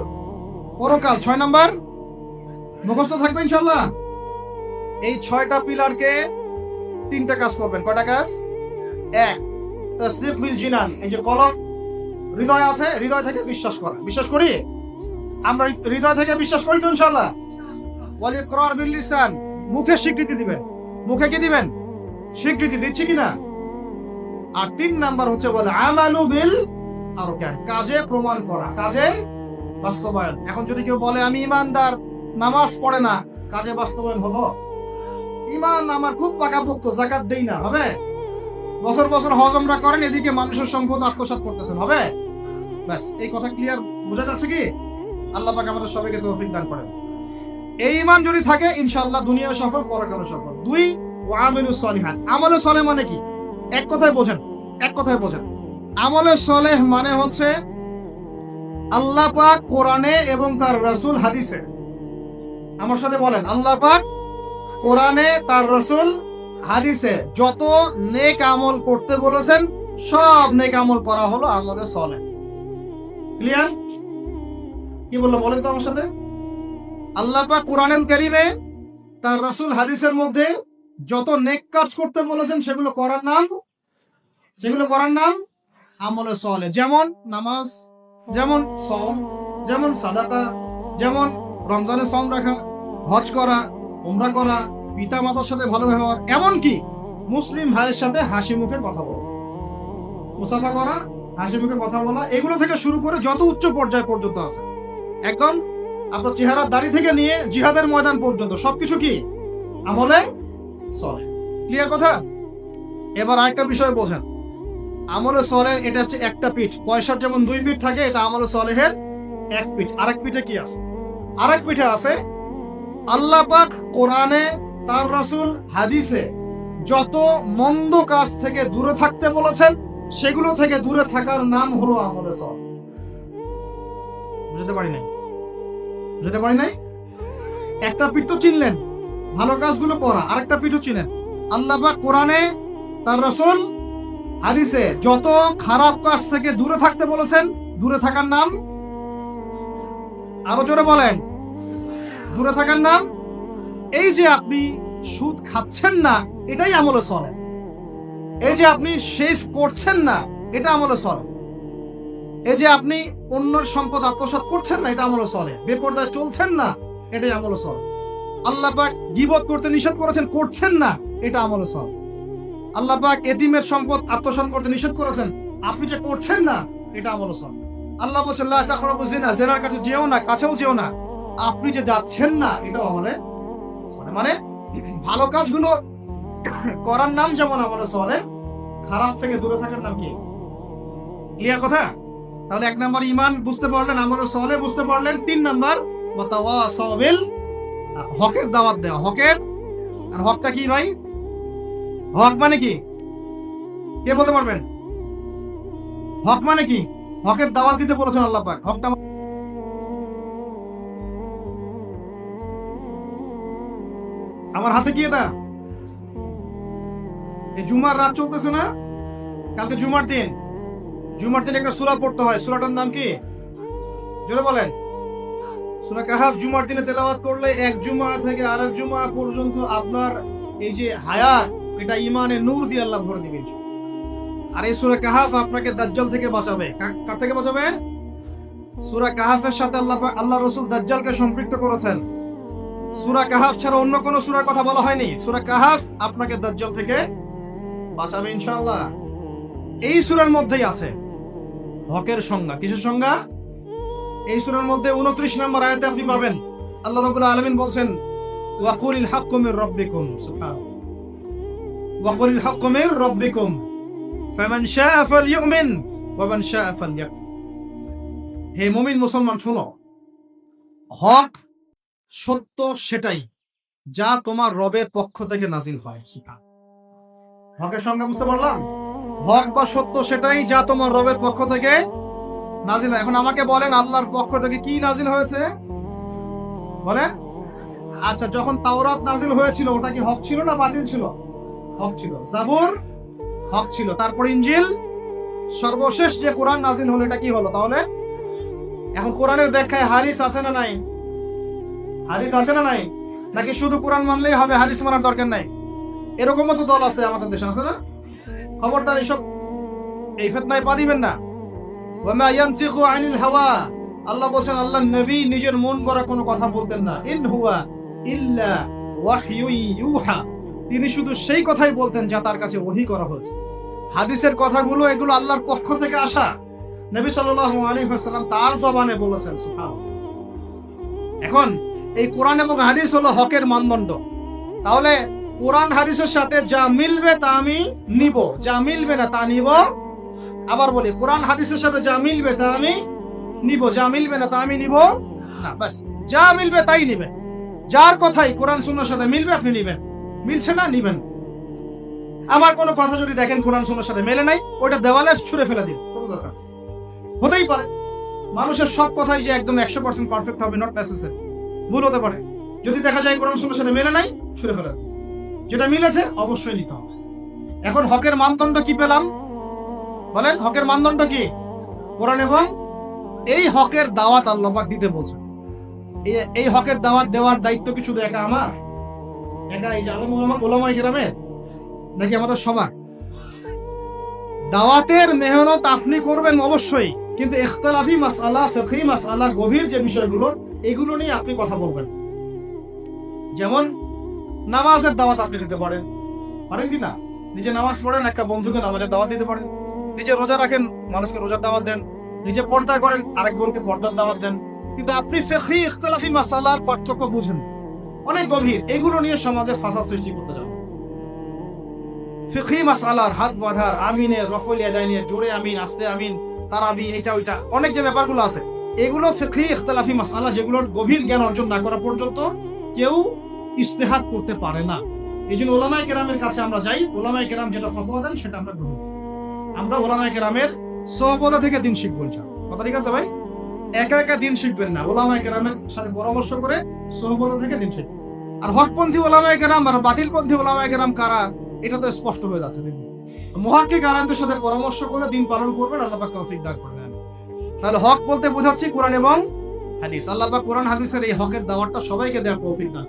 পরকাল, 6 নাম্বার মুখস্থ থাকবে ইনশাআল্লাহ। এই 6টা পিলারকে 3টা কাজ করবেন। কয়টা কাজ? 1, তাসদীক বিল জিনান, এই যে কলব হৃদয় আছে, হৃদয় থেকে বিশ্বাস করা। বিশ্বাস করি আমরা, হৃদয় থেকে বিশ্বাস করি তো ইনশাআল্লাহ। ওয়াল ইকরার বিল লিসান, মুখে স্বীকৃতি দিবেন। মুখে কি দিবেন? স্বীকৃতি দিচ্ছি কিনা। আর 3 নাম্বার হচ্ছে বলে আমালু বিল আরকান, কাজে প্রমাণ করা, কাজে বাস্তবায়ন। এখন যদি কেউ বলে আমি ইমানদার, নামাজ পড়ে না, কাজে বাস্তবায়ন হলো? ঈমান আমার খুব পাকাপোক্ত, যাকাত দেই না, হবে? বছর বছর হজ উমরা করেন, এদিকে মানুষের সম্পদ আত্মসাৎ করতেছেন, হবে? ব্যাস, এই কথা ক্লিয়ার বোঝা যাচ্ছে কি? আল্লাহ পাক আমাদের সবাইকে তৌফিক দান করেন। এই ঈমান যদি থাকে ইনশাআল্লাহ দুনিয়া সফল, পরকালও সফল। 2, ওয়া আমিলুস সলিহাত, আমলে সলেহ মানে কি? এক কথায় বোঝেন, এক কথায় বোঝেন। আমলে সলেহ মানে হচ্ছে আল্লাহ পাক কোরআনে এবং তার রাসূল হাদিসে, আমার সাথে বলেন, আল্লাহ পাক কোরআনে তার রাসূল হাদিসে যত নেক আমল করতে বলেছেন সব নেক আমল করা হলো আমলে সলেহ। ক্লিয়ার? কি বললো বলেন তো আমার সাথে? আল্লাহ পাক কোরআনুল কারীমে তার রাসূল হাদিসের মধ্যে যত নেক কাজ করতে বলেছেন সেগুলো করার নাম আমলে সলেহ। যেমন নামাজ, যেমন সওম, যেমন সাদাকা, যেমন রমজানে সওম রাখা, হজ করা, উমরা করা, পিতা মাতার সাথে ভালো ব্যবহার, এমনকি মুসলিম ভাইয়ের সাথে হাসি মুখে কথা বলা, মুসাফা করা, হাসি মুখে কথা বলা, এগুলো থেকে শুরু করে যত উচ্চ পর্যায় পর্যন্ত আছে, একদম আপনার চেহারা দাড়ি থেকে নিয়ে জিহাদের ময়দান পর্যন্ত সবকিছু কি আমলে সলেহ। ক্লিয়ার কথা? এবার আরেকটা বিষয় বোঝেন, আমলে সলেহ এটা হচ্ছে একটা পিঠ, পয়সার যেমন দুই পিঠ থাকে, এটা আমলে সলেহের এক পিঠ। আরেক পিঠে কি আছে? আরেক পিঠে আছে আল্লাহ পাক কোরআনে, তার রাসূল হাদিসে যত মন্দ কাজ থেকে দূরে থাকতে বলেছেন, সেগুলো থেকে দূরে থাকার নাম হলো আমলে সলেহ। বুঝতে পারি নাই? একটা পিঠ তো চিনলেন, ভালো কাজগুলো করা। আরেকটা পিঠও চিনেন, আল্লাহ পাক কোরআনে, তার রাসূল হাদিসে যত খারাপ কাজ থেকে দূরে থাকতে বলেছেন, দূরে থাকার নাম, আরো জোরে বলেন, দূরে থাকার নাম। এই যে আপনি সুদ খাচ্ছেন না, এটাই আমলে সলেহ। এই যে আপনি শেভ করছেন না, এটা আমলে সলেহ। এই যে আপনি অন্যের সম্পদ আত্মসাৎ করছেন না, এটা আমলে সলেহ। বেপরদায় চলছেন না, এটাই আমলে সলেহ। আল্লাহ পাক গীবত করতে নিষেধ করেছেন, করছেন না, এটা আমলে সলেহ। আল্লাহ পাক এতিমের সম্পদ আত্মসাৎ করতে নিষেধ করেছেন, আপনি যে করছেন না, এটা আমলে সলেহ। আল্লাহ বলছেন লা তাকরাবু জিনা, জিনার কাছে যেও না, কাছেও যেও না, আপনি যে যাচ্ছেন না, এটা আমলে সলেহ। মানে ভালো কাজগুলো করার নাম যেমন আমলে সলেহ, খারাপ থেকে দূরে থাকার নাম কি? ক্লিয়ার কথা? তাহলে 1 নাম্বার ঈমান বুঝতে পারলেন, আমলে সলেহ বুঝতে পারলেন। 3 নাম্বার ওয়াতাওয়াসাউ বিল হকের দাওয়াত দেওয়া। হকের, আর হকটা কি ভাই? হক মানে কি? কে বলতে পারবেন? হক মানে কি? হকের দাওয়াত দিতে বলেছেন আল্লাহ পাক। হকটা আমার হাতে কি? এটা এই জুমার রাত চলতেছে না, কালকে জুমার দিন। জুমার দিন একটা সূরা পড়তে হয়, সূরাটার নাম কি? জোরে বলেন। সূরা কাহাফ জুমার দিনে তেলাওয়াত করলে এক জুমা থেকে আরেক জুমা পর্যন্ত আপনার এই যে হায়াত, এটা ঈমানে নূর দিয়ে আল্লাহ ভরে দিবেন। আর এই সূরা কাহাফ আপনাকে দাজ্জাল থেকে বাঁচাবে। কার থেকে বাঁচাবে? সূরা কাহাফের সাথে আল্লাহ রাসূল দাজ্জালকে সম্পৃক্ত করেছেন। সূরা কাহাফ ছাড়া অন্য কোন সূরার কথা বলা হয়নি। সূরা কাহাফ আপনাকে দাজ্জাল থেকে বাঁচাবে ইনশাআল্লাহ। এই সূরার মধ্যেই আছে হকের সংজ্ঞা। কিসের সংজ্ঞা? এই সূরার মধ্যে 29 নম্বর আয়াতে আপনি পাবেন আল্লাহ রাব্বুল আলামিন বলছেন ওয়াকুলিল হাক্কু মির রাব্বিকুম, সুবহানাল্লাহ, ওয়াকুলিল হাক্কু মির রাব্বিকুম ফামান শাআ ফালইউমিন ওয়া মান শাআ ফালইয়াকফুর। হে মুমিন মুসলমান শোনো, হক সত্য সেটাই যা তোমার রবের পক্ষ থেকে নাজিল হয়। হকের সংজ্ঞা বুঝতে পারলাম? হক বা সত্য সেটাই যা তোমার রবের পক্ষ থেকে নাজিল হয়। এখন আমাকে বলেন আল্লাহর পক্ষ থেকে কি নাজিল হয়েছে বলেন? আচ্ছা, যখন তাওরাত নাজিল হয়েছিল ওটা কি হক ছিল না বাতিল ছিল? হক ছিল। জাবুর হক ছিল। তারপর ইনজিল, সর্বশেষ যে কোরআন নাজিল হলো এটা কি হলো তাহলে? এখন কোরআনের ব্যাখ্যায় হাদিস আছে না নাই? হাদিস আছে না নাই? নাকি শুধু কোরআন মানলেই হবে, হাদিস মানার দরকার নাই? এরকমও তো দল আছে আমাদের দেশে, আছে না? খবরদার এসব এই ফিতনায় পা দিবেন না। ওয়ামা ইয়ানতিকু আনিল হাওয়া, আল্লাহ বলেন আল্লাহর নবী নিজের মন গড়া কোনো কথা বলতেন না। ইন হুয়া ইল্লা ওয়াহয়ু ইউহা, তিনি শুধু সেই কথাই বলতেন যা তার কাছে ওহী করা হয়েছে। হাদিসের কথাগুলো এগুলো আল্লাহর পক্ষ থেকে আসা, নবী সাল্লাল্লাহু আলাইহি ওয়াসাল্লাম তার জবানে বলেছেন। সুবহানাল্লাহ। এখন এই কোরআন এবং হাদিস হলো হকের মানদণ্ড। তাহলে কোরআন হাদিসের সাথে যা মিলবে তা আমি নিব, যা মিলবে না তা নিব। আবার বলি, কোরআন হাদিসের সাথে যা মিলবে তা আমি নিব, যা মিলবে না তা আমি নিব না। বাস, যা মিলবে তাই নিবেন। যার কথাই কোরআন সুন্নাহর সাথে মিলবে আপনি নিবেন, মিলছে না নিবেন। আমার কোনো কথা যদি দেখেন কোরআন সুন্নাহর সাথে মেলে নাই, ওটা দেওয়ালে ছুঁড়ে ফেলে দিন, কোনো দরকার হতেই পারে। মানুষের সব কথাই যে একদম 100% পারফেক্ট হবে নট নেসেসারি, ভুল হতে পারে। যদি দেখা যায় কোরআন সুন্নাহর সাথে মেলে নাই, ছুঁড়ে ফেলে দিন। যেটা মিলেছে অবশ্যই নিতে হবে। এখন হকের মানদণ্ড কি পেলাম বলেন? হকের মানদণ্ড কি? কোরআন এবং এই হকের দাওয়াত আল্লাহ পাক দিতে বলছেন। এই হকের দাওয়াত দেওয়ার দায়িত্ব কি শুধু একা আমার, একা এই যে আলেম ওলামায়ে কেরামের, নাকি আমাদের সবার? দাওয়াতের মেহনত আপনি করবেন অবশ্যই, কিন্তু ইখতিলাফি মাসআলা, ফিকহি মাসআলা, গভীর যে বিষয়গুলো, এগুলো নিয়ে আপনি কথা বলবেন। যেমন নামাজের দাওয়াত আপনি দিতে পারেন কি না? নিজে নামাজ পড়েন, একটা বন্ধুকে নামাজের দাওয়াত দিতে পারেন। নিজে রোজা রাখেন, মানুষকে রোজার দাওয়াত দেন। নিজে পর্দা করেন, আরেক বোনকে পর্দার দাওয়াত দেন। কিন্তু আপনি ফিকহি ইখতিলাফি মাসআলার পার্থক্য বুঝেন, অনেক গভীর, এগুলো নিয়ে সমাজে ফাসাদ সৃষ্টি করতে যান। ফিকহি মাসআলার হাত বাঁধার, আমিনের, রফল ইয়াদাইনের, জোরে আমিন, আস্তে আমিন, তারাবি, এটা ওইটা অনেক যে ব্যাপারগুলো আছে, এগুলো ফিকহি ইখতিলাফি মাসআলা, যেগুলোর গভীর জ্ঞান অর্জন না করা পর্যন্ত কেউ ইজতিহাদ করতে পারে না। এই জন্য ওলামায়ে কেরামের কাছে আমরা যাই, ওলামায়ে কেরাম যেটা ফতোয়া দেন সেটা আমরা গ্রহণ করি। আমরা ওলামায়ে কেরামের সোহবত থেকে দিন শিখবো ইনশাআল্লাহ। কথা ঠিক আছে ভাই? একা একা দিন শিখবেন না, ওলামায়ে কেরামের সাথে পরামর্শ করে সোহবত থেকে দিন শিখবেন। আর হকপন্থী ওলামায়ে কেরাম আর বাতিলপন্থী ওলামায়ে কেরাম কারা, এটা তো স্পষ্ট হয়ে যাচ্ছে। মুহাক্কিক আলেমদের সাথে পরামর্শ করে দিন পালন করবেন, আল্লাহ পাক তৌফিক দান করবেন। তাহলে হক বলতে বোঝাচ্ছি কোরআন এবং হাদিস। আল্লাহ পাক কোরআন হাদিসের এই হকের দাওয়াতটা সবাইকে দেওয়ার তৌফিক দান।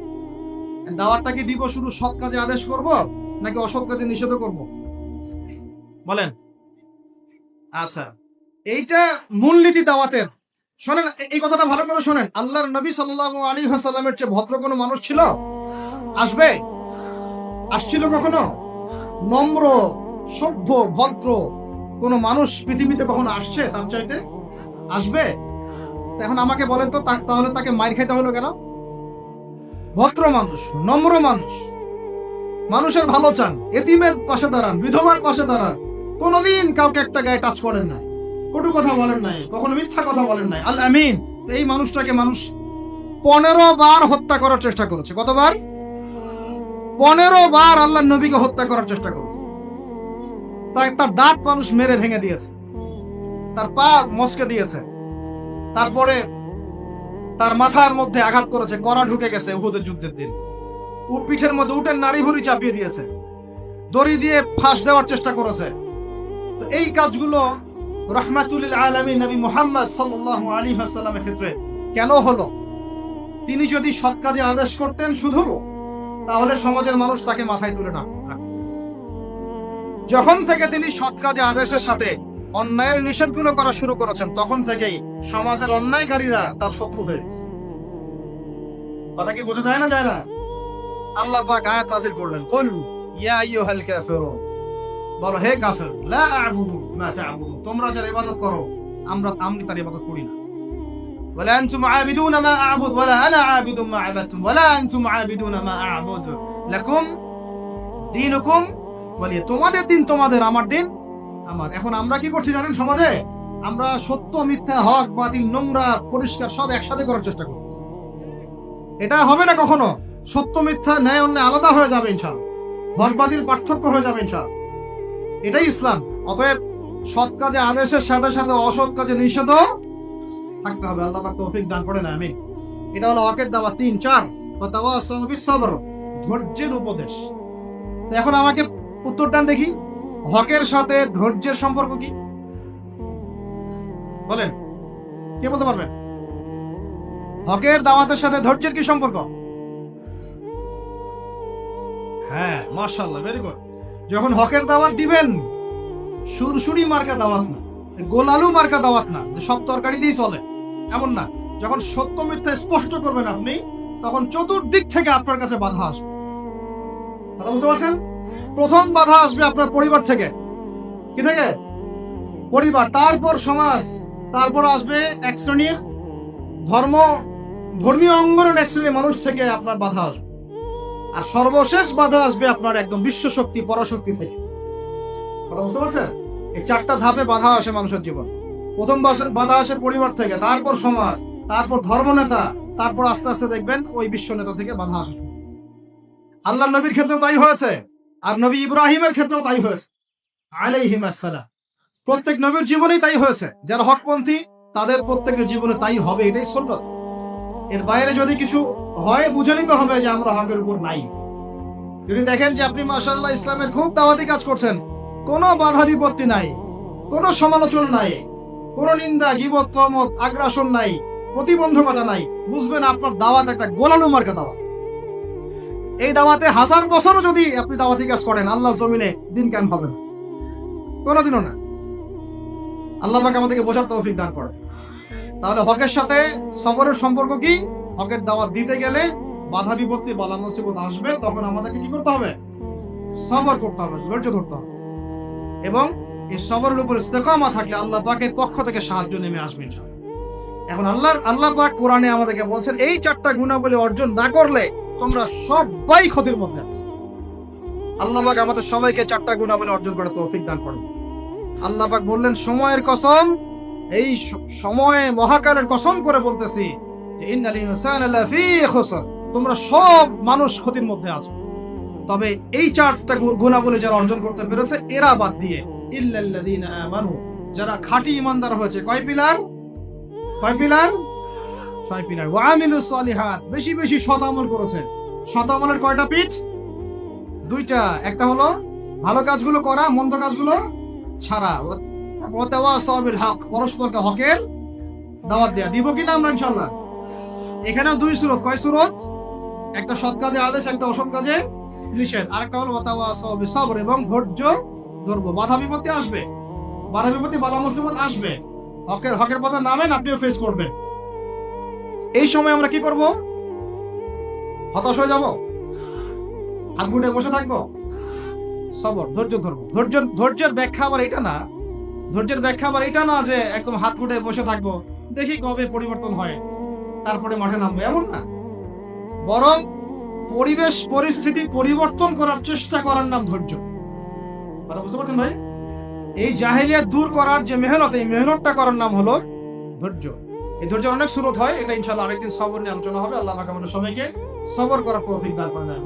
দাওয়াতটা কি দিব শুধু সৎ কাজে আদেশ করব নাকি অসৎ কাজে নিষেধ করব? বলেন। আচ্ছা, এইটা মূলনীতি দাওয়াতের। শোনেন, এই কথাটা ভালো করে শোনেন। আল্লাহর নবী সাল্লাল্লাহু আলাইহি ওয়াসাল্লামের চেয়ে ভদ্র কোনো মানুষ ছিল? আসবে? আসছিল কখনো? নম্র, সভ্য, ভদ্র কোনো মানুষ পৃথিবীতে কখনো আসছে তার চাইতে? আসবে? এখন আমাকে বলেন তো, তাহলে তাকে মাইর খাইতে হলো কেন? ভদ্র মানুষ, নম্র মানুষ, মানুষের ভালো চান, এতিমের পাশে দাঁড়ান, বিধবার পাশে দাঁড়ান, কোনোদিন কাউকে একটা গায়ে টাচ করেন নাই, কটু কথা বলেন নাই, কখনো মিথ্যা কথা বলেন নাই। আল আমিন। এই মানুষটাকে মানুষ 15 বার হত্যা করার চেষ্টা করেছে। কতবার? 15 বার আল্লাহর নবীকে হত্যা করার চেষ্টা করেছে। তার দাঁত মানুষ মেরে ভেঙে দিয়েছে, তার পা মচকে দিয়েছে, তারপরে তার মাথার মধ্যে আঘাত করেছে, কড়া ঢুকে গেছে উহুদের যুদ্ধের দিন। পিঠের মধ্যে উটের নাড়ি ভুঁড়ি চাপিয়ে দিয়েছে, দড়ি দিয়ে ফাঁস দেওয়ার চেষ্টা করেছে। তো এই কাজগুলো রাহমাতুল লিল আলামিন নবী মুহাম্মদ সাল্লাল্লাহু আলাইহি ওয়াসাল্লামের ক্ষেত্রে কেন হলো? তিনি যদি সৎ কাজে আদেশ করতেন শুধু, তাহলে সমাজের মানুষ তাকে মাথায় তুলে না। যখন থেকে তিনি সৎ কাজে আদেশের সাথে অন্যায়ের নিষেধগুলো করা শুরু করেছেন, তখন থেকেই সমাজের অন্যায়কারীরা তার শত্রু হয়ে গেছে। কথা কি বোঝা যায় না? যায় না? আল্লাহ পাক আয়াত নাযিল করলেন, কুল ইয়া আইয়ুহাল কাফিরুন, বলো হে কাফের, লা আ'বুদু মা তা'বুদুন, তোমরা যার ইবাদত করো আমি তার ইবাদত করি না। ওয়ালা আনতুম আ'বিদুনা মা আ'বুদু ওয়ালা আনা আ'বিদু মা আ'বাদতুম ওয়ালা আনতুম আ'বিদুনা মা আ'বুদু লাকুম দীনুকুম ওয়ালিয়া, তোমাদের দিন তোমাদের, আমার দিন আমার। এখন আমরা কি করছি জানেন? সমাজে আমরা সত্য মিথ্যা, হক বাতিল, নোংরা পরিষ্কার সব একসাথে করার চেষ্টা করছি। এটা হবে না কখনো। সত্য মিথ্যা, ন্যায় অন্যায় আলাদা হয়ে যাবে ইনশাআল্লাহ, হক বাতিল পার্থক্য হয়ে যাবে ইনশাআল্লাহ। এটাই ইসলাম। অতএব সৎ কাজে আদেশের সাথে সাথে অসৎ কাজে নিষেধও থাকতে হবে। আল্লাহ পাক তৌফিক দান করেন, আমিন। এটা হলো হকের দাওয়াত। 3, 4 ওয়াতাওয়াসাউ বিস-সাবর, ধৈর্যের উপদেশ। তো এখন আমাকে উত্তর দেন দেখি, হকের সাথে ধৈর্যের সম্পর্ক কি? বলেন, কে বলতে পারবেন? হকের দাওয়াতের সাথে ধৈর্যের কি সম্পর্ক? হ্যাঁ, মাশাআল্লাহ, ভেরি গুড। যখন হকের দাওয়াত দিবেন, সুরসুরি মার্কা দাওয়াত না, গোলালু মার্কা দাওয়াত না যে সব তরকারি দিয়ে চলে, এমন না। যখন সত্য মিথ্যা স্পষ্ট করবেন আপনি, তখন চতুর্দিক থেকে আপনার কাছে বাধা আসবে। কথা বুঝতে পারছেন? প্রথম বাধা আসবে আপনার পরিবার থেকে। কি থেকে? পরিবার, তারপর সমাজ, তারপর আসবে এক শ্রেণীর ধর্মীয় অঙ্গনের এক শ্রেণীর মানুষ থেকে আপনার বাধা আসবে। আর সর্বশেষ বাধা আসবে আপনার একদম বিশ্ব শক্তি, পরাশক্তি থেকে। কথা বুঝতে পারছেন? এই 4টা ধাপে বাধা আসে মানুষের জীবন। প্রথম বাধা আসে পরিবার থেকে, তারপর সমাজ, তারপর ধর্মনেতা, তারপর আস্তে আস্তে দেখবেন ওই বিশ্ব নেতা থেকে বাধা আসে। আল্লাহর নবীর ক্ষেত্রেও তাই হয়েছে, আর নবী ইব্রাহিমের ক্ষেত্রেও তাই হয়েছে আলাইহিম আসসালাম। প্রত্যেক নবীর জীবনেই তাই হয়েছে। যারা হকপন্থী তাদের প্রত্যেকের জীবনে তাই হবে, এটাই সুন্নাত। এর বাইরে যদি কিছু হয়, বুঝে নিতে হবে যে আমরা হকের উপর নাই। যদি দেখেন যে আপনি মাশাআল্লাহ ইসলামের খুব দাওয়াতি কাজ করছেন, কোনো বাধা বিপত্তি নাই, কোনো সমালোচনা নাই, কোনো নিন্দা, গীবত, তহমত, আগ্রাসন নাই, প্রতিবন্ধকতা নাই, বুঝবেন আপনার দাওয়াত একটা গোলালু মার্কা দাওয়াত। এই দাওয়াতে 1000 বছরও যদি আপনি দাওয়াতি কাজ করেন, আল্লাহর জমিনে দিন কায়েম হবে না, কোনোদিনও না। আল্লাহ পাক আমাদেরকে বোঝার তৌফিক দান করেন। তাহলে হকের সাথে সবরের সম্পর্ক কি? হকের দাওয়াত দিতে গেলে বাধা বিপত্তি, বালা মুসিবত আসবে, তখন আমাদেরকে কি করতে হবে? সবর করতে হবে, ধৈর্য ধরতে হবে। এবং এই সবরের উপর ইস্তেকামা থাকলে আল্লাহ পাকের পক্ষ থেকে সাহায্য নেমে আসবে ইনশাআল্লাহ। এখন আল্লাহ পাক কোরআনে আমাদেরকে বলছেন, এই 4টা গুণাবলী অর্জন না করলে তোমরা সবাই ক্ষতির মধ্যে আছো। আল্লাহ পাক আমাদের সবাইকে 4টা গুণাবলী অর্জন করার তৌফিক দান করুন। আল্লাহ পাক বললেন, সময়ের কসম, এই সময় মহাকালের কসম করে বলতেছি যে ইন্নাল ইনসানা লাফি খুসর, তোমরা সব মানুষ ক্ষতির মধ্যে আছো। তবে এই 4টা গুণাবলী যারা অর্জন করতে পেরেছে এরা বাদ দিয়ে ইল্লাল্লাযীনা আমানু, যারা খাঁটি ঈমানদার হয়েছে। কয় পিলার? 6 পিলার। ওয়া আমিলুস সলিহাত, বেশি বেশি সৎ আমল করেছে। সৎ আমলের কয়টা পিঠ? 2টা। একটা হলো ভালো কাজগুলো করা, মন্দ কাজগুলো ছাড়া। ওয়া তাওয়াসাউ বিল হক, পরস্পরকে হকের দাওয়াত দেয়া। দিব কিনা আমরা ইনশাআল্লাহ? এখানেও 2 সূরত। কয় সূরত? একটা সৎ কাজে আদেশ, একটা অসৎ কাজে নিষেধ। আরেকটা হলো ওয়া তাওয়াসাউ বিস সবর, এবং ধৈর্য ধরবো। বাধা বিপত্তি আসবে, বাধা বিপত্তি বালা মুসিবত আসবে, হকের পথে নামেন, আপনিও ফেস করবেন। এই সময় আমরা কি করব? হতাশ হয়ে যাব? হাত গুটে বসে থাকবো? সবর, ধৈর্য ধরবো। ধৈর্যের ব্যাখ্যা আবার এটা না যে একদম হাত গুটে বসে থাকবো, দেখি কবে পরিবর্তন হয়, তারপরে মাঠে নামবো, এমন না। বরং পরিবেশ পরিস্থিতি পরিবর্তন করার চেষ্টা করার নাম ধৈর্য। কথা বুঝতে পারছেন ভাই? এই জাহেলিয়াত দূর করার যে মেহনত, এই মেহনতটা করার নাম হলো ধৈর্য। এই ধৈর্যের অনেক সূরত হয়, এটা ইনশাআল্লাহ আরেকদিন সবর নিয়ে আলোচনা হবে। আল্লাহ পাক আমাদের সবাইকে সবর করার তৌফিক দান করেন।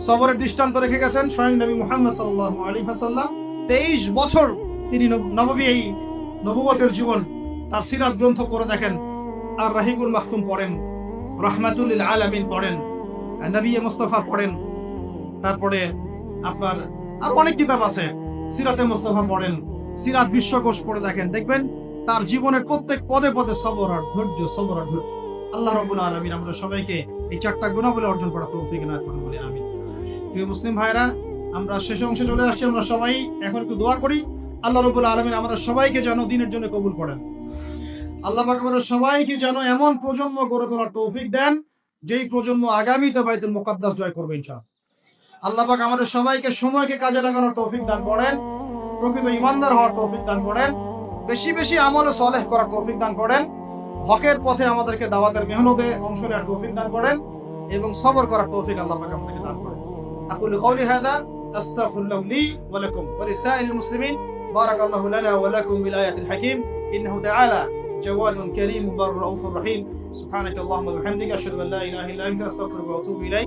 সবরের দৃষ্টান্ত রেখে গেছেন স্বয়ং নবী মুহাম্মদ সাল্লাল্লাহু আলাইহি ওয়াসাল্লাম। 23 বছর তিনি নববী, এই নবুয়তের জীবন, তার সিরাত গ্রন্থ পড়ে দেখেন, আর রাহিকুল মাখতুম পড়েন, রাহমাতুল লিল আলামিন পড়েন, নবী মুস্তাফা পড়েন, তারপরে আপনার আর অনেক কিতাব আছে, সিরাতে মুস্তাফা পড়েন, সিরাত বিশ্বকোষ পড়ে দেখেন, দেখবেন তার জীবনের প্রত্যেক পদে পদে সবর আর ধৈর্য, সবর আর ধৈর্য। আল্লাহ রাব্বুল আলামিন আমাদের সবাইকে এই 4টা গুণাবলী অর্জন করার তৌফিক দান করুন বলে আমিন। প্রিয় মুসলিম ভাইরা, আমরা শেষ অংশে চলে আসছি। আমরা সবাই এখন একটু দোয়া করি, আল্লাহ রাব্বুল আলামিন আমাদের সবাইকে যেন দ্বীনের জন্য কবুল করেন। আল্লাহ পাক আমাদের সবাইকে যেন এমন প্রজন্ম গড়ে তোলার তৌফিক দেন, যেই প্রজন্ম আগামীতে বাইতুল মুকাদ্দাস জয় করবে ইনশাআল্লাহ। আল্লাহ পাক আমাদের সবাইকে সময়কে কাজে লাগানোর তৌফিক দান করেন, প্রকৃত ঈমানদার হওয়ার তৌফিক দান করেন, বেশি বেশি আমল সালেহ করার তৌফিক দান করেন, হকের পথে আমাদেরকে দাওয়াতের মেহনতে অংশ নেওয়ার তৌফিক দান করেন, এবং সবর করার তৌফিক আল্লাহ পাক আমাদেরকে দান করেন। আকুলু কওলি হাযা আস্তাগফিরুল্লাহ লি ওয়া লাকুম ওয়া লিসাইরিল মুসলিমিন। বারাকাল্লাহু লানা ওয়া লাকুম বিল আয়াতিল হাকীম। ইন্নাহু তাআলা জাওয়াদুন কারীম মুবার রাউফুর রহিম। সুবহানাকাল্লাহুম্মা ওয়া বিহামদিকা আশহাদু আন লা ইলাহা ইল্লা আনতা আস্তাগফিরুকা ওয়া আতুবু ইলাইক।